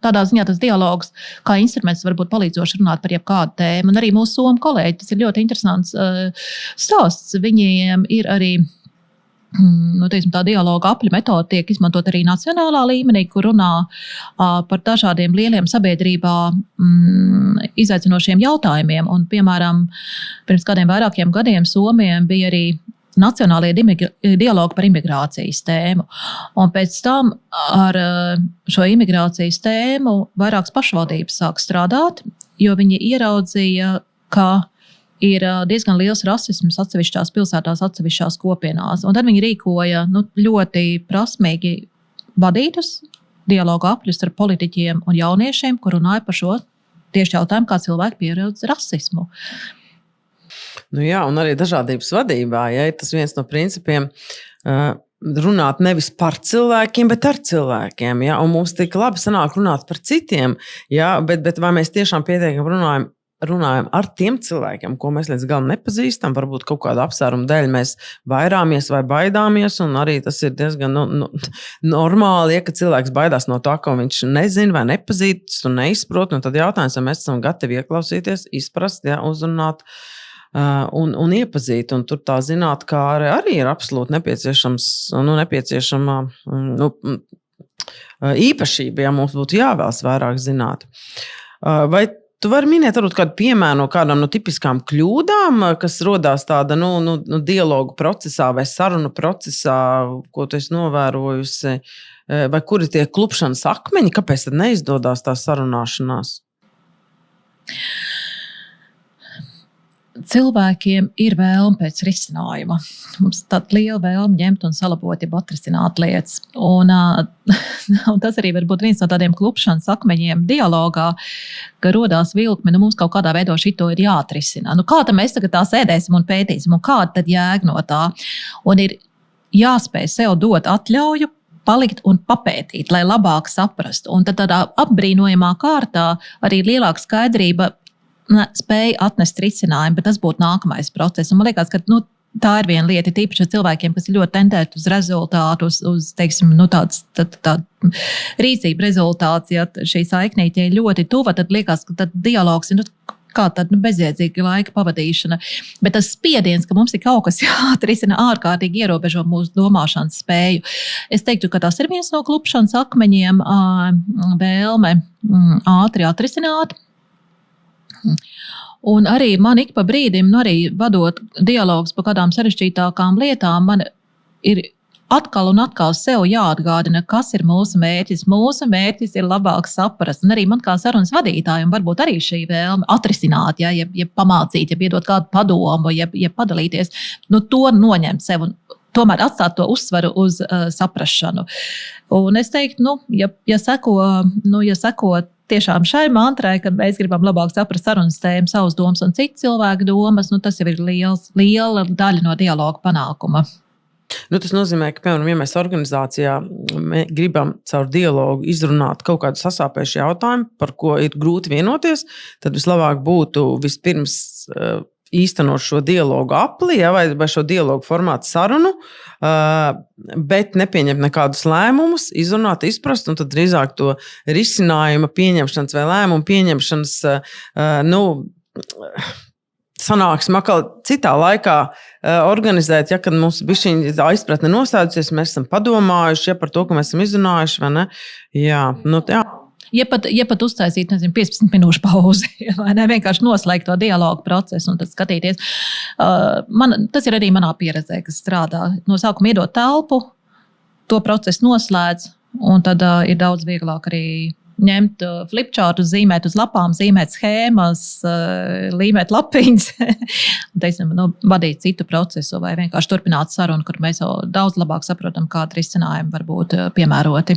tādā ziņā tas dialogs kā instruments varbūt palīdzoši runāt par jebkādu tēmu. Un arī mūsu somu kolēģi, tas ir ļoti interesants stāsts. Viņiem ir arī tā dialoga apļu metode tiek izmantot arī nacionālā līmenī, kur runā par dažādiem lieliem sabiedrībā izaicinošiem jautājumiem. Un, piemēram, pirms kādiem vairākiem gadiem Somijam bija arī nacionālie dialogi par imigrācijas tēmu. Un pēc tam ar šo imigrācijas tēmu vairākas pašvaldības sāk strādāt, jo viņi ieraudzīja, ka ir diezgan liels rasisms atsevišķās pilsētās, atsevišķās kopienās. Un tad viņi rīkoja ļoti prasmīgi vadītus dialogu apļus ar politiķiem un jauniešiem, kur runāja par šo tieši jautājumu, kā cilvēki pieredz rasismu. Jā, un arī dažādības vadībā, ja tas viens no principiem runāt nevis par cilvēkiem, bet ar cilvēkiem. Ja? Un mums tik labi sanāk runāt par citiem, ja? bet vai mēs tiešām pietiekami runājam ar tiem cilvēkiem, ko mēs līdz galam nepazīstam, varbūt kaut kādu apsvērumu dēļ mēs vairāmies vai baidāmies, un arī tas ir diezgan normāli, ja, ka cilvēks baidās no tā, ko viņš nezina vai nepazīst un neizprot, un tad jautājums, vai mēs esam gatavi ieklausīties, izprast, ja, uzrunāt, un iepazīt, un tur tā zinātkāre arī ir absolūti nepieciešama īpašība, ja mums būtu jāvēlas vairāk zināt. Vai tu vari minēt kādu piemēru no kādām tipiskām kļūdām, kas rodās tāda dialogu procesā vai sarunu procesā, ko tu esi novērojusi, vai kuri tie klupšanas akmeņi, kāpēc tad neizdodas tā sarunāšanās? Cilvēkiem ir vēlme pēc risinājuma. Mums tāda liela vēlme ņemt un salabot, ja atrisināt lietas. Un tas arī var būt viens no tādiem klupšanas akmeņiem dialogā, ka rodās vilkme, mums kaut kādā veidā šito ir jāatrisina. Kā tad mēs tagad tā sēdēsim un pētīsim, un kāda tad jēga no tā? Un ir jāspēj sev dot atļauju palikt un papētīt, lai labāk saprastu. Un tad tādā apbrīnojamā kārtā arī lielāka skaidrība spēja atnest risinājumu, bet tas būtu nākamais process. Un man liekas, ka tā ir viena lieta, tīpaši ar cilvēkiem, kas ir ļoti tendēti uz rezultātu, uz teiksim, tāda rīcība rezultāts, ja šī saiknīte ir ļoti tuva, tad liekas, ka tad dialogs ir kā tāda bezjēdzīga laika pavadīšana. Bet tas spiediens, ka mums ir kaut kas jāatrisina, ārkārtīgi ierobežo mūsu domāšanas spēju. Es teiktu, ka tas ir viens no klupšanas akmeņiem, vēlme ātri atrisināt. Un arī man ik pa brīdim, arī vadot dialogus par kādām sarežģītākām lietām, man ir atkal un atkal sev jāatgādina, kas ir mūsu mērķis. Mūsu mērķis ir labāk saprast. Un arī man kā sarunas vadītājiem varbūt arī šī vēlme atrisināt, ja pamācīt, ja iedot kādu padomu, ja padalīties, to noņemt sev un tomēr atstāt to uzsvaru uz saprašanu. Un es teiktu, ja seko tiešām šai mantrai, kad mēs gribam labāk saprast sarunas tēmu, savas domas un citu cilvēku domas, tas jau ir liela daļa no dialoga panākuma. Tas nozīmē, ka, piemēram, ja mēs organizācijā gribam caur dialogu izrunāt kaut kādu sasāpējušu jautājumu, par ko ir grūti vienoties, tad vislabāk būtu vispirms īstenot šo dialogu apli, ja, vai šo dialogu formātu sarunu, bet nepieņemt nekādus lēmumus, izrunāt, izprast, un tad drīzāk to risinājuma pieņemšanas vai lēmumu pieņemšanas sanāksim atkal citā laikā organizēt, ja, kad mums bišķiņ aizpratne nostājusies, mēs esam padomājuši, ja, par to, ko mēs esam izrunājuši, vai ne? Jā, jā. Ja pat uztaisīt, 15 minūšu pauzi, vai ne, vienkārši noslēgt to dialogu procesu un tad skatīties. Tas ir arī manā pieredzē, kas strādā. No sākuma iedot telpu, to procesu noslēdz, un tad ir daudz vieglāk arī ņemt flipchartu, zīmēt uz lapām, zīmēt schēmas, līmēt lapiņas, teiksim, vadīt citu procesu vai vienkārši turpināt sarunu, kur mēs jau daudz labāk saprotam, kādi risinājumi var būt piemēroti.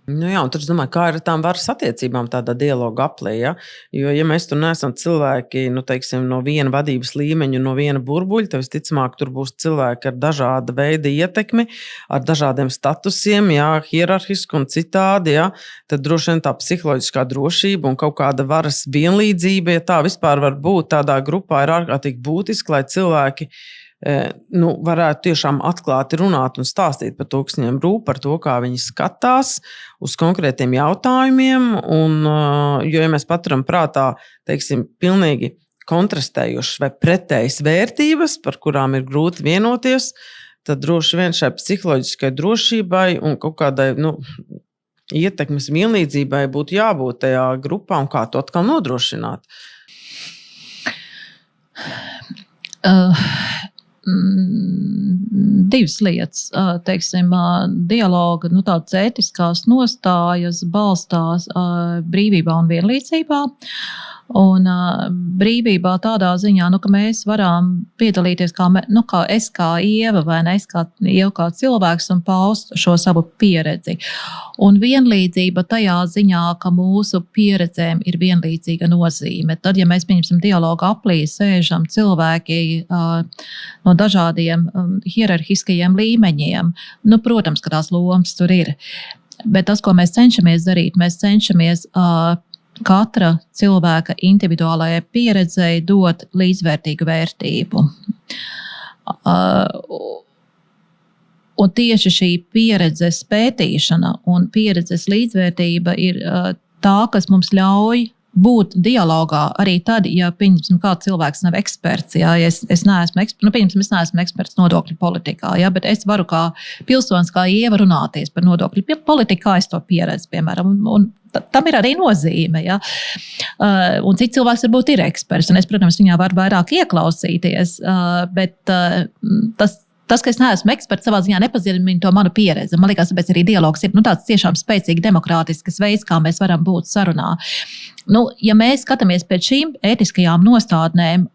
Nu jā, un tad es domāju, kā ir ar tām varas attiecībām tādā dialoga aplī, ja? Jo, ja mēs tur neesam cilvēki, teiksim, no viena vadības līmeņa, no viena burbuļa, tad visticamāk tur būs cilvēki ar dažāda veida ietekmi, ar dažādiem statusiem, jā, hierarhiski un citādi, jā, tad droši vien tā psiholoģiskā drošība un kaut kāda varas vienlīdzība, ja tā vispār var būt tādā grupā, ir ārkārtīgi būtiski, lai cilvēki varētu tiešām atklāti runāt un stāstīt par to, kas viņiem rūp, par to, kā viņi skatās uz konkrētiem jautājumiem. Jo, ja mēs paturam prātā, teiksim, pilnīgi kontrastējušas vai pretējas vērtības, par kurām ir grūti vienoties, tad droši vien šai psiholoģiskai drošībai un kaut kādai ietekmes vienlīdzībai būtu jābūt tajā grupā un kā to atkal nodrošināt. Divas lietas, teiksim, dialoga, tādas ētiskās nostājas balstās brīvībā un vienlīdzībā. Un brīvībā tādā ziņā, ka mēs varam piedalīties, kā es kā Ieva, vai ne, es kā Ieva kā cilvēks un paust šo savu pieredzi. Un vienlīdzība tajā ziņā, ka mūsu pieredzēm ir vienlīdzīga nozīme. Tad, ja mēs pieņemsim dialogu aplī, sēžam cilvēki no dažādiem hierarhiskajiem līmeņiem, protams, ka tās lomas tur ir. Bet tas, ko mēs cenšamies darīt, mēs cenšamies katra cilvēka individuālajai pieredzei dot līdzvērtīgu vērtību. Un tieši šī pieredzes pētīšana un pieredzes līdzvērtība ir tā, kas mums ļauj būt dialogā arī tad, ja, pieņemsim, kāds cilvēks nav eksperts. Ja es neesmu eksperts nodokļu politikā, ja, bet es varu kā pilsonis, kā Ieva runāties par nodokļu politiku, kā es to pieredzu, piemēram. Un tam ir arī nozīme. Ja. Un cits cilvēks varbūt ir eksperts, un es, protams, viņā varu vairāk ieklausīties, bet tas, ka es neesmu eksperts, savā ziņā nepazina to manu pieredzi. Man liekas, tāpēc arī dialogs ir tāds tiešām spēcīgi demokrātisks veids, kā mēs varam būt sarunā. Ja mēs skatāmies pēc šīm ētiskajām nostādnēm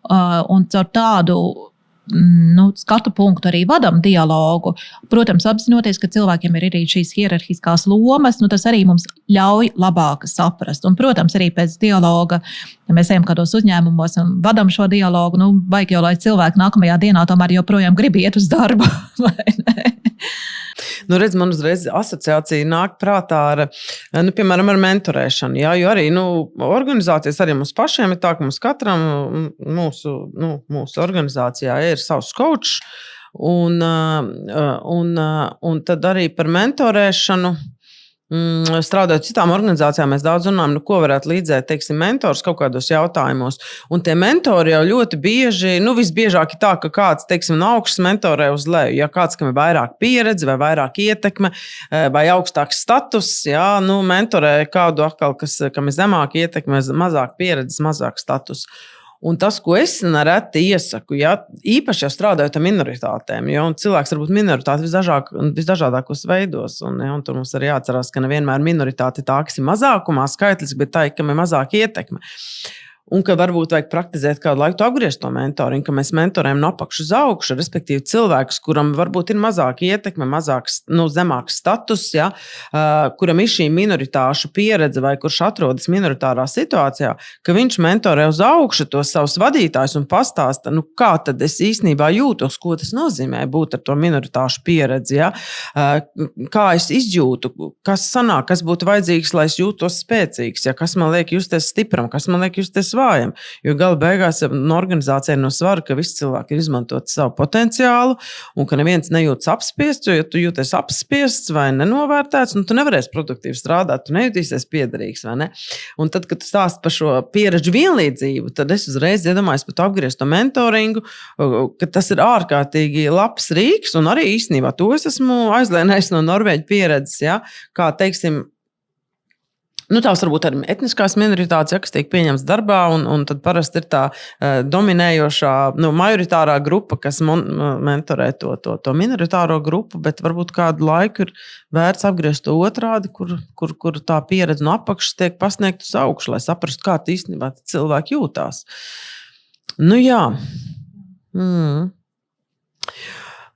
un caur tādu skatu punktu arī vadam dialogu, protams, apzinoties, ka cilvēkiem ir arī šīs hierarhiskās lomas, tas arī mums ļauj labāk saprast. Un, protams, arī pēc dialoga, ja mēs ejam kādos uzņēmumos un vadam šo dialogu, vajag jau, lai cilvēki nākamajā dienā tomēr joprojām grib iet uz darbu, vai ne? Redz, man uzreiz asociācija nāk prātā ar, piemēram, ar mentorēšanu. Jā, jo arī organizācijas arī mums pašiem ir tā, ka mums katram mūsu organizācijā ir savs coach. Un tad arī par mentorēšanu. Strādājot citām organizācijām, mēs daudz runājam, ko varētu līdzēt, teiksim, mentors kaut kādos jautājumos. Un tie mentori jau ļoti bieži, visbiežāk ir tā, ka kāds, teiksim, no augšas mentorē uz leju. Ja kāds, kam ir vairāk pieredze vai vairāk ietekme vai augstāks status, jā, mentorē kādu atkal, kam ir zemāka ietekme, mazāk pieredzes, mazāk status. Un tas, ko es nereti iesaku, ja, īpaši jau strādājot ar minoritātēm, jo cilvēks var būt minoritāte visdažādākos veidos, un tur mums arī jāatcerās, ka nevienmēr minoritāte tā, kas ir mazākumā skaitlis, bet tā, kam ir mazāk ietekme. Un ka varbūt vajag praktizēt kādu laiku apgriezt to mentoringu, ka mēs mentorējam no apakšu uz augšu, respektīvi cilvēkus, kuram varbūt ir mazāk ietekme, zemāks status, ja, kuram ir šī minoritāšu pieredze vai kurš atrodas minoritārā situācijā, ka viņš mentorē uz augšu tos savus vadītājus un pastāsta, kā tad es īstenībā jūtos, ko tas nozīmē būt ar to minoritāšu pieredzi, ja, kā es izjūtu, kas sanāk, kas būtu vajadzīgs, lai es jūtos spēcīgs, ja, kas man liek justies stipram, kas man liek justies vājam. Jo gala beigās organizācijai no svara, ka visi cilvēki ir izmantot savu potenciālu un ka neviens nejūtas apspiests, jo ja tu jūties apspiests vai nenovērtēts, tu nevarēsi produktīvi strādāt, tu nejutīsies piederīgs, vai ne? Un tad, kad tu stāsti par šo pieredžu vienlīdzību, tad es uzreiz iedomājos par to apgriezto mentoringu, ka tas ir ārkārtīgi labs rīks, un arī īstenībā to es esmu aizlēnējis no norvēģu pieredzes, ja? Kā, teiksim, tās varbūt arī etniskās minoritātes, kas tiek pieņemts darbā, un tad parasti ir tā dominējošā, majoritārā grupa, kas mentorē to minoritāro grupu, bet varbūt kādu laiku ir vērts apgriezt to otrādi, kur tā pieredze no apakšas tiek pasniegta uz augšu, lai saprastu, kā īstenībā cilvēki jūtās. Jā.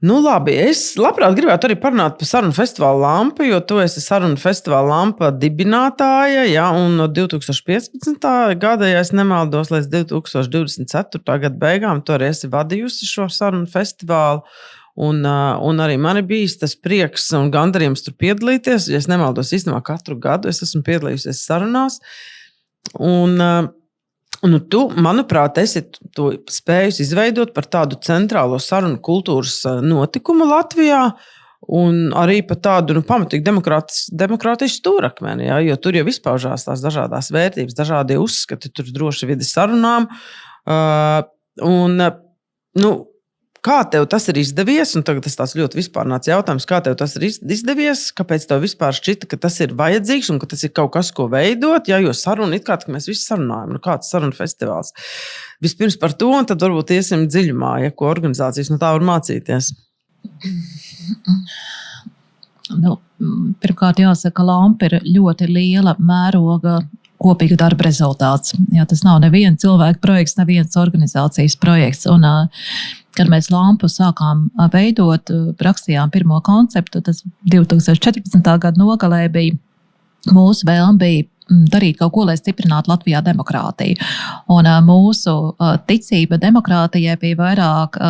Labi, es labprāt gribētu arī parunāt par Sarunu festivālu Lampa, jo tu esi Sarunu festivāla Lampa dibinātāja, ja, un no 2015. gada, ja es nemaldos, līdz 2024. gada beigām tu arī esi vadījusi šo Sarunu festivālu, un arī man ir bijis tas prieks un gandarījums tur piedalīties, ja es nemaldos īstenībā katru gadu, es esmu piedalījusies sarunās, un tu, manuprāt, esi to spējis izveidot par tādu centrālo sarunu kultūras notikumu Latvijā un arī par tādu pamatīgi demokrātijas stūrakmeni, ja, jo tur jau izpaužās tās dažādās vērtības, dažādie uzskati, tur droši vidi sarunām. Kā tev tas ir izdevies, un tagad tas tāds ļoti vispārnāts jautājums, kā tev tas ir izdevies, kāpēc tev vispār šķita, ka tas ir vajadzīgs un ka tas ir kaut kas, ko veidot, ja, jo saruna it kā, ka mēs visi sarunājam, kāds sarunu festivāls. Vispirms par to, un tad varbūt iesim dziļumā, ja, ko organizācijas no tā var mācīties. Pirmkārt jāsaka, Lampa ir ļoti liela mēroga kopīga darba rezultāts. Jā, tas nav neviena cilvēka projekts, nevienas organizācijas projekts. Un, kad mēs Lampu sākām veidot, rakstījām pirmo konceptu, tas 2014. gada nogalē bija mūsu vēlme bija darīt kaut ko, lai stiprinātu Latvijā demokrātiju. Un mūsu ticība demokrātijai bija vairāk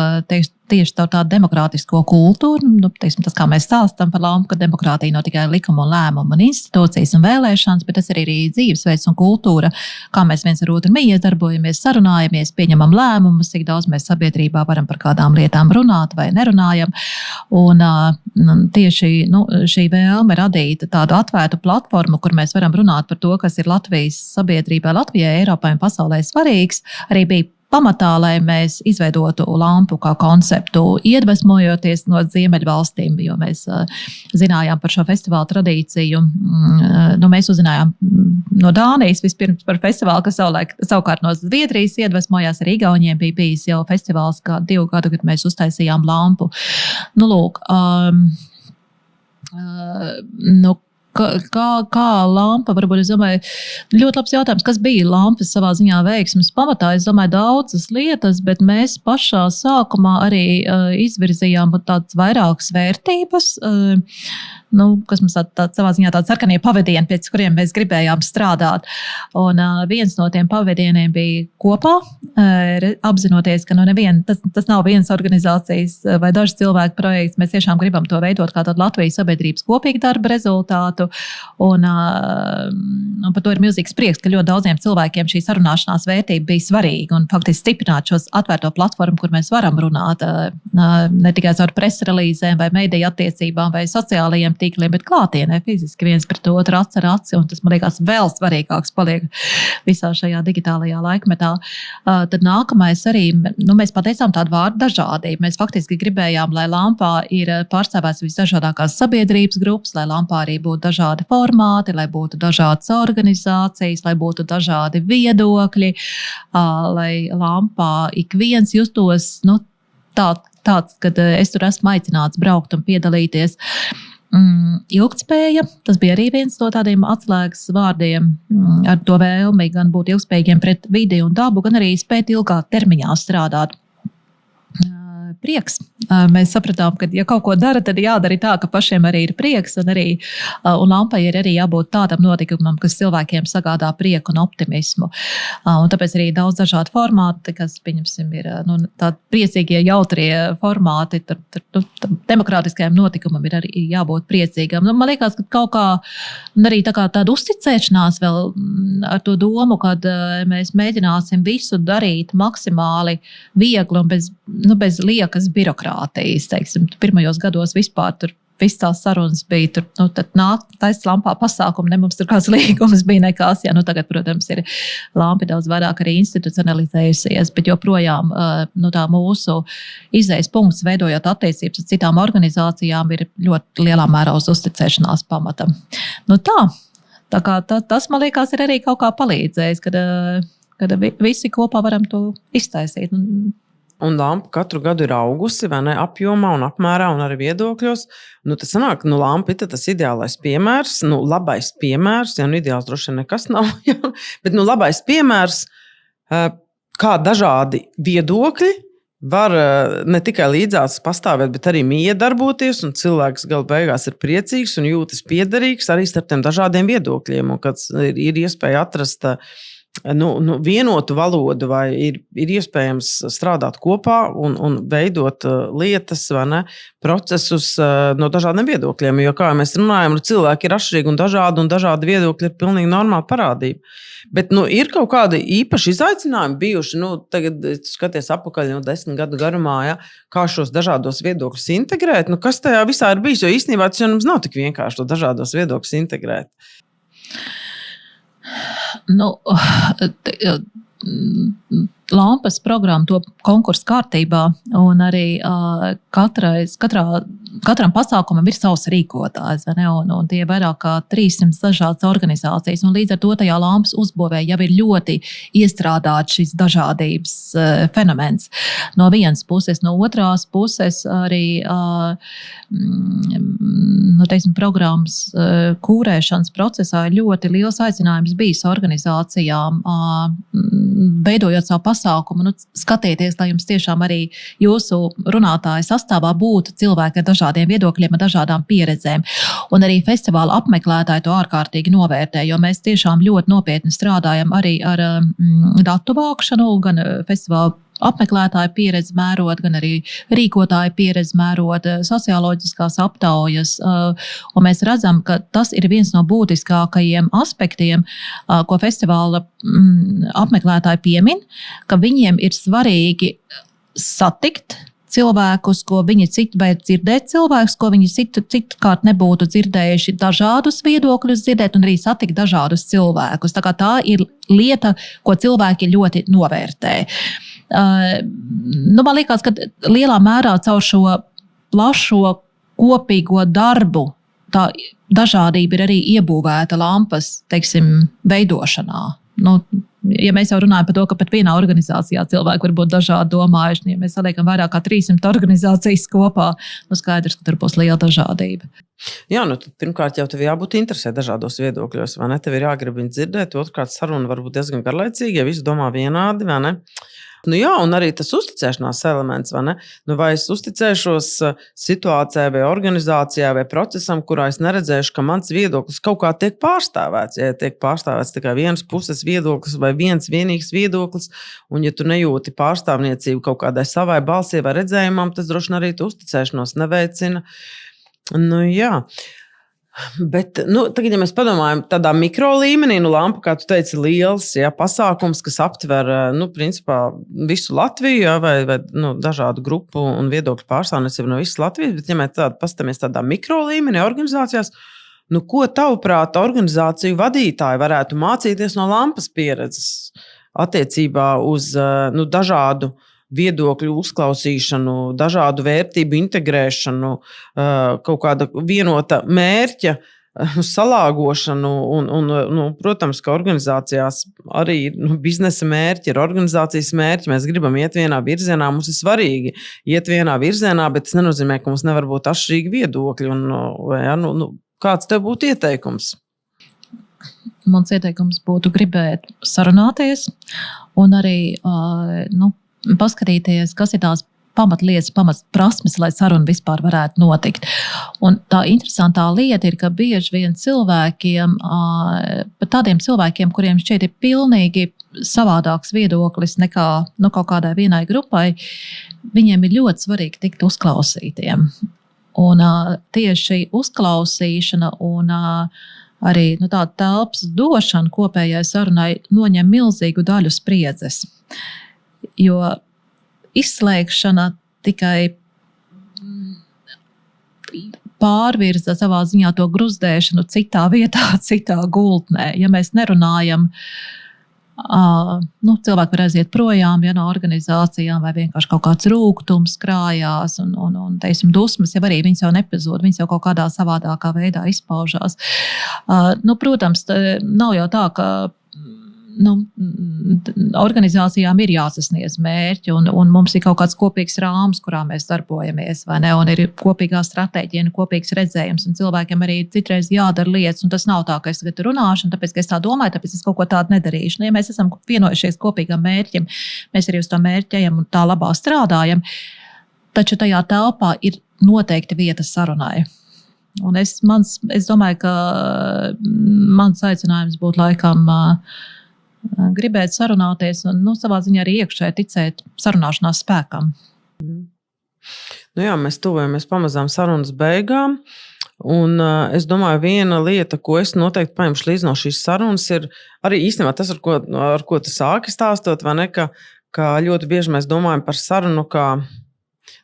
tieši tādu demokrātisko kultūru. Tas, kā mēs stāstam par Lampu, ka demokrātija nav tikai likuma un lēmuma un institūcijas un vēlēšanas, bet tas ir arī dzīvesveids un kultūra, kā mēs viens ar otru iedarbojamies, sarunājamies, pieņemam lēmumus, cik daudz mēs sabiedrībā varam par kādām lietām runāt vai nerunājam. Un tieši šī vēlme radīt tādu atvērtu platformu, kur mēs varam runāt par to, kas ir Latvijas sabiedrībā, Latvijai, Eiropai un pasaulē svarīgs, arī bija pamatā, lai mēs izveidotu Lampu kā konceptu, iedvesmojoties no Ziemeļvalstīm, jo mēs zinājām par šo festivālu tradīciju. Mēs uzzinājām no Dānijas vispirms par festivālu, kas savukārt no Zviedrijas iedvesmojās, arī Igauniem bija bijis jau festivāls 2 gadu, kad mēs uztaisījām Lampu. Kā Lampa, varbūt es domāju, ļoti labs jautājums, kas bija Lampas savā ziņā veiksmes pamatā. Es domāju, daudzas lietas, bet mēs pašā sākumā arī izvirzījām tādas vairākas vērtības, kas mums savā ziņā tādi sarkanie pavadieni, pēc kuriem mēs gribējām strādāt. Un viens no tiem pavadieniem bija kopā, apzinoties, ka tas nav viens organizācijas vai dažs cilvēku projekts. Mēs tiešām gribam to veidot kā tādu Latvijas sabiedrības kopīgu darba rezultātu. Un par to ir milzīgs prieks, ka ļoti daudziem cilvēkiem šī sarunāšanās vērtība bija svarīga un faktiski stiprināt šos atvērto platformu, kur mēs varam runāt ne tikai caur presrelīzēm vai mediju attiecībām vai sociālajiem tīkliem, bet klātienē fiziski viens pret otru aci ar aci, un tas, man liekas, vēl svarīgāks paliek visā šajā digitālajā laikmetā. Tad nākamais arī, mēs pateicām tādu vārdu dažādību. Mēs faktiski gribējām, lai Lampā ir pārstāvēts visdažādākās sabiedrības grupas, lai Lampā arī būtu dažādi formāti, lai būtu dažādas organizācijas, lai būtu dažādi viedokļi, lai Lampā ik viens justos tāds, kad es tur esmu aicināts braukt un piedalīties. Ilgtspēja, tas bija arī viens no tādiem atslēgas vārdiem, ar to vēlmi gan būt ilgtspējīgiem pret vidi un dabu, gan arī spēt ilgā termiņā strādāt. prieks. Mēs sapratām, ka, ja kaut ko dara, tad jādara tā, ka pašiem arī ir prieks, un lampai ir arī jābūt tādam notikumam, kas cilvēkiem sagādā prieku un optimismu. Un tāpēc arī daudz dažādu formātu, kas, pieņemsim, ir tādi priecīgie, jautrie formāti, demokrātiskajam notikumam ir arī jābūt priecīgam. Man liekas, ka kaut kā, arī tāda uzticēšanās vēl ar to domu, kad mēs mēģināsim visu darīt maksimāli viegli un bez liekas birokrātijas. Teiksim, pirmajos gados vispār tur viss tās sarunas bija, tad nāk taisa lampā pasākumi, ne mums tur kāds līgums bija nekās. Jā, tagad, protams, ir lampi daudz vairāk arī institucionalizējusies, bet joprojām tā mūsu izējas punkts, veidojot attiecības ar citām organizācijām, ir ļoti lielā mērā uz uzticēšanās pamata. Tas, man liekas, ir arī kaut kā palīdzējis, kad visi kopā varam to iztaisīt. Un lampa katru gadu ir augusi, vai ne, apjomā un apmērā un arī viedokļos. Tas sanāk, lampa ir tas ideālais piemērs, labais piemērs, ideāls droši vien nekas nav, bet labais piemērs, kā dažādi viedokļi var ne tikai līdzās pastāvēt, bet arī miedarboties, un cilvēks galu beigās ir priecīgs un jūtas piederīgs arī starp tiem dažādiem viedokļiem, un kad ir iespēja atrast vienotu valodu, vai ir iespējams strādāt kopā un veidot lietas, vai ne, procesus no dažādiem viedokļiem. Jo, kā mēs runājam, cilvēki ir atšķirīgi un dažādi viedokļi ir pilnīgi normāla parādība. Bet ir kaut kādi īpaši izaicinājumi bijuši, tagad skaties apakaļ 10 gadu garumā, kā šos dažādos viedokļus integrēt. Kas tajā visā ir bijis? Jo īstenībā tas jau mums nav tik vienkārši to dažādos viedokļus integrēt. Lampas programma to konkursu kārtībā, un arī katram pasākumam ir savs rīkotājs, un tie vairāk kā 300 dažādas organizācijas, un līdz ar to tajā lampas uzbūvē jau ir ļoti iestrādāts šis dažādības fenomens. No vienas puses, no otrās puses arī programmas kūrēšanas procesā ir ļoti liels aicinājums bijis organizācijām, veidojot savu pasākumu, skatieties, lai jums tiešām arī jūsu runātāju sastāvā būtu cilvēki ar dažādiem viedokļiem, ar dažādām pieredzēm. Un arī festivāla apmeklētāji to ārkārtīgi novērtē, jo mēs tiešām ļoti nopietni strādājam arī ar datu vākšanu, gan festivāla apmeklētāju pieredzi mērot, gan arī rīkotāju pieredzi mērot, socioloģiskās aptaujas. Un mēs redzam, ka tas ir viens no būtiskākajiem aspektiem, ko festivāla apmeklētāji piemin, ka viņiem ir svarīgi satikt cilvēkus, ko viņi vai dzirdēt cilvēkus, ko viņi citkārt nebūtu dzirdējuši, dažādus viedokļus dzirdēt un arī satikt dažādus cilvēkus. Tā ir lieta, ko cilvēki ļoti novērtē. Man liekas, ka lielā mērā caur šo plašo kopīgo darbu tā dažādība ir arī iebūvēta lampas, veidošanā. Ja mēs jau runājam par to, ka pat vienā organizācijā cilvēki var būt dažādi domājuši, ja mēs saliekam vairāk kā 300 organizācijas kopā, skaidrs, ka tur būs liela dažādība. Jā, tad pirmkārt jau tev jābūt interesē dažādos viedokļos, vai ne? Tev ir jāgrib viņu dzirdēt, otrkārt saruna var būt diezgan garlaicīga, ja visi domā vienādi, vai ne? Jā, un arī tas uzticēšanās elements, vai ne? Vai es uzticēšos situācijai vai organizācijai vai procesam, kurā es neredzēšu, ka mans viedoklis kaut kā tiek pārstāvēts. Ja tiek pārstāvēts tikai vienas puses viedoklis vai viens vienīgs viedoklis, un ja tu nejūti pārstāvniecību kaut kādai savai balsī vai redzējumam, tas droši vien arī tu uzticēšanos neveicina. Jā. Bet, tagad, ja mēs padomājam tādā mikro līmenī, lampa, kā tu teici, liels pasākums, kas aptver, principā visu Latviju, vai dažādu grupu un viedokļu pārstāvniecību no visas Latvijas, bet, ja mēs paskatāmies tādā mikro līmenī organizācijās, ko tavuprāt organizāciju vadītāji varētu mācīties no lampas pieredzes attiecībā uz dažādu viedokļu uzklausīšanu, dažādu vērtību integrēšanu, kaut kāda vienota mērķa salāgošanu un protams, ka organizācijās arī biznesa mērķi ir organizācijas mērķi. Mēs gribam iet vienā virzienā, mums ir svarīgi iet vienā virzienā, bet tas nenozīmē, ka mums nevar būt atšķirīgi viedokļi. Kāds tev būtu ieteikums? Mans ieteikums būtu gribēt sarunāties un arī paskatīties, kas ir tās pamatlietas, pamatprasmes, lai saruna vispār varētu notikt. Un tā interesantā lieta ir, ka bieži vien cilvēkiem, pat tādiem cilvēkiem, kuriem šķiet ir pilnīgi savādāks viedoklis nekā kaut kādai vienai grupai, viņiem ir ļoti svarīgi tikt uzklausītiem. Un tieši uzklausīšana un arī tāda telpas došana kopējai sarunai noņem milzīgu daļu spriedzes. Jo izslēgšana tikai pārvirza savā ziņā to gruzdēšanu citā vietā, citā gultnē. Ja mēs nerunājam, cilvēki var aiziet projām, no organizācijām, vai vienkārši kaut kāds rūgtums krājās un teiksim, dusmas, ja arī viņas jau nepazūd, viņas jau kaut kādā savādākā veidā izpaužās. Protams, nav jau tā, ka organizācijām ir jāsasniedz mērķi, un mums ir kaut kāds kopīgs rāms, kurā mēs darbojamies, vai ne? Un ir kopīgā stratēģija, un kopīgs redzējums, un cilvēkiem arī citreiz jādara lietas, un tas nav tā, ka es tagad runāšu, un tāpēc, ka es tā domāju, tāpēc es kaut ko tādu nedarīšu. Ja mēs esam vienojušies kopīgam mērķim, mēs arī uz to mērķi ejam un tā labā strādājam, taču tajā telpā ir noteikti vieta sarunai. Un es domāju, ka mans aicinājums būtu laikam gribēt sarunāties un savā ziņā arī iekšēji ticēt sarunāšanās spēkam. Mēs tuvojamies pamazām sarunas beigām. Un es domāju, viena lieta, ko es noteikti paņemšu līdzi no šīs sarunas, ir arī īstenībā tas, ar ko tu sāki stāstot, vai ne, ka ļoti bieži mēs domājam par sarunu, kā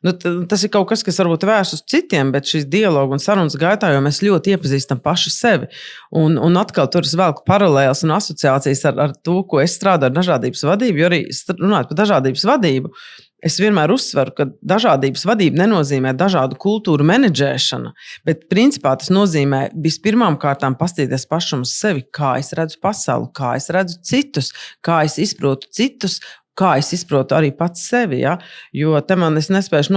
tas ir kaut kas, kas varbūt vērsts uz citiem, bet šīs dialogu un sarunas gaitā, jo mēs ļoti iepazīstam paši sevi. Un atkal tur es velku paralēles un asociācijas ar to, ko es strādāju ar dažādības vadību, jo arī runājot par dažādības vadību, es vienmēr uzsveru, ka dažādības vadība nenozīmē dažādu kultūru menedžēšana, bet principā tas nozīmē vispirmām kārtām pastīties pašam uz sevi, kā es redzu pasauli, kā es redzu citus, kā es izprotu citus, kā es izprotu arī pats sevi, ja? Jo te man es nespēšu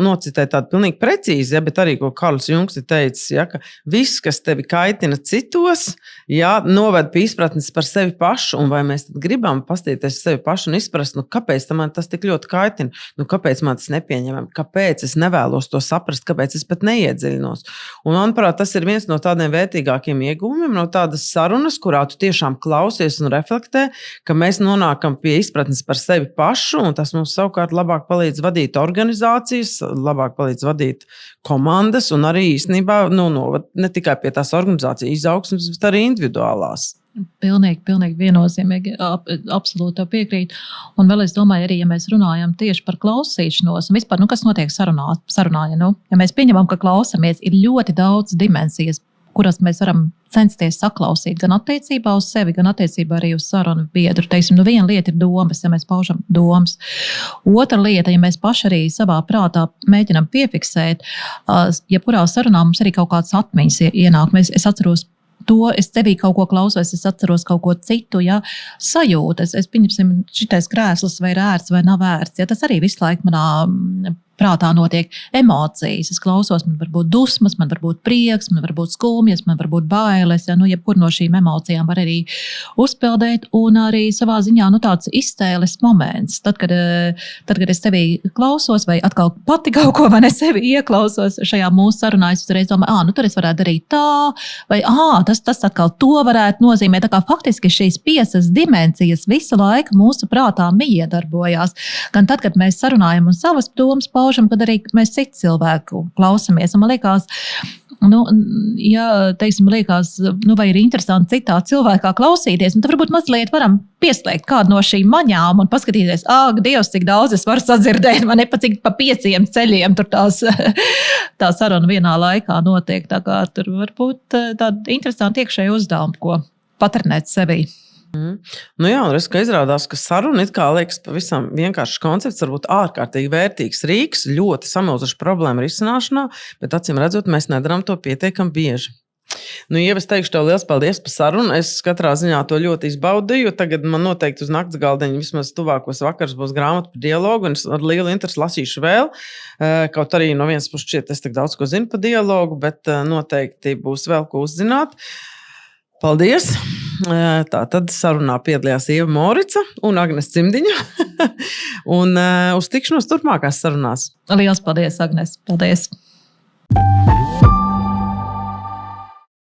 nocitēt tādu pilnīgi precīzi, ja? Bet arī, ko Karls Jungs ir teicis, ja? Ka viss, kas tevi kaitina citos, ja? Noved pie izpratnes par sevi pašu, un vai mēs tad gribam pastīties sevi pašu un izprast, kāpēc man tas tik ļoti kaitina, kāpēc man tas nepieņemam, kāpēc es nevēlos to saprast, kāpēc es pat neiedziļinos. Un, manuprāt, tas ir viens no tādiem vērtīgākiem ieguvumiem, no tādas sarunas, kurā tu tiešām klausies un reflektē, ka mēs nonākam pie izpratnes par sevi pašu, un tas mums savukārt labāk palīdz vadīt organizācijas, labāk palīdz vadīt komandas, un arī īstenībā ne tikai pie tās organizācijas izaugsmes, bet arī individuālās. Pilnīgi viennozīmīgi, absolūti tev piekrīt. Un vēl es domāju arī, ja mēs runājam tieši par klausīšanos, un vispār, kas notiek sarunā, ja mēs pieņemam, ka klausamies, ir ļoti daudz dimensijas, kuras mēs varam censties saklausīt gan attiecībā uz sevi, gan attiecībā arī uz sarunu biedru. Teiksim, viena lieta ir domas, ja mēs paužam domas. Otra lieta, ja mēs paši arī savā prātā mēģinam piefiksēt, jebkurā sarunā mums arī kaut kāds atmiņas ienāk. Es atceros to, es tevī kaut ko klausos, es atceros kaut ko citu, ja, sajūtas. Es pieņemsim, šitais krēsls vai ir ērts vai nav ērts. Ja, tas arī visu laiku manā prātā notiek emocijas. Es klausos, man var būt dusmas, man var būt prieks, man var būt skumjas, man var būt bailes. Ja, jebkur no šīm emocijām var arī uzpeldēt un arī savā ziņā tāds iztēles moments. Tad, kad es tevī klausos vai atkal pati kaut ko vai ne sevi ieklausos šajā mūsu sarunā, es uzreiz domāju, tur es varētu darīt tā, vai tas atkal to varētu nozīmēt. Tā kā faktiski šīs 5 dimensijas visu laiku mūsu prātā miedarbojās. Gan tad, kad mēs sarunājam un savas domas paužam, kad arī mēs citu cilvēku klausamies. Un man liekas, vai ir interesanti citā cilvēkā klausīties, tad varbūt mazliet varam pieslēgt kādu no šīm maņām un paskatīties, Dievs, cik daudz es varu sadzirdēt, man nepacik pa 5 ceļiem tur tā saruna vienā laikā notiek. Tā kā tur var būt tāda interesanta iekšēja uzdevuma, ko patrenēt sevī. Un izrādās, ka saruna it kā liekas pavisam vienkāršs koncepts, varbūt ārkārtīgi vērtīgs rīks, ļoti samilzuša problēma risināšanā, bet acīm redzot, mēs nedarām to pietiekami bieži. Es teikšu tev liels paldies par sarunu. Es katrā ziņā to ļoti izbaudīju. Tagad man noteikti uz nakts galdiņa vismaz tuvākos vakars būs grāmata par dialogu, un es ar lielu interesi lasīšu vēl. Kaut arī no vienas puses šķiet, es tik daudz ko zinu par dialogu, bet noteikti būs vēl ko uzzināt. Paldies! Tā tad sarunā piedalījās Ieva Morica un Agnes Cimdiņa. Un uz tikšanos turpmākās sarunās. Lielas paldies, Agnes! Paldies!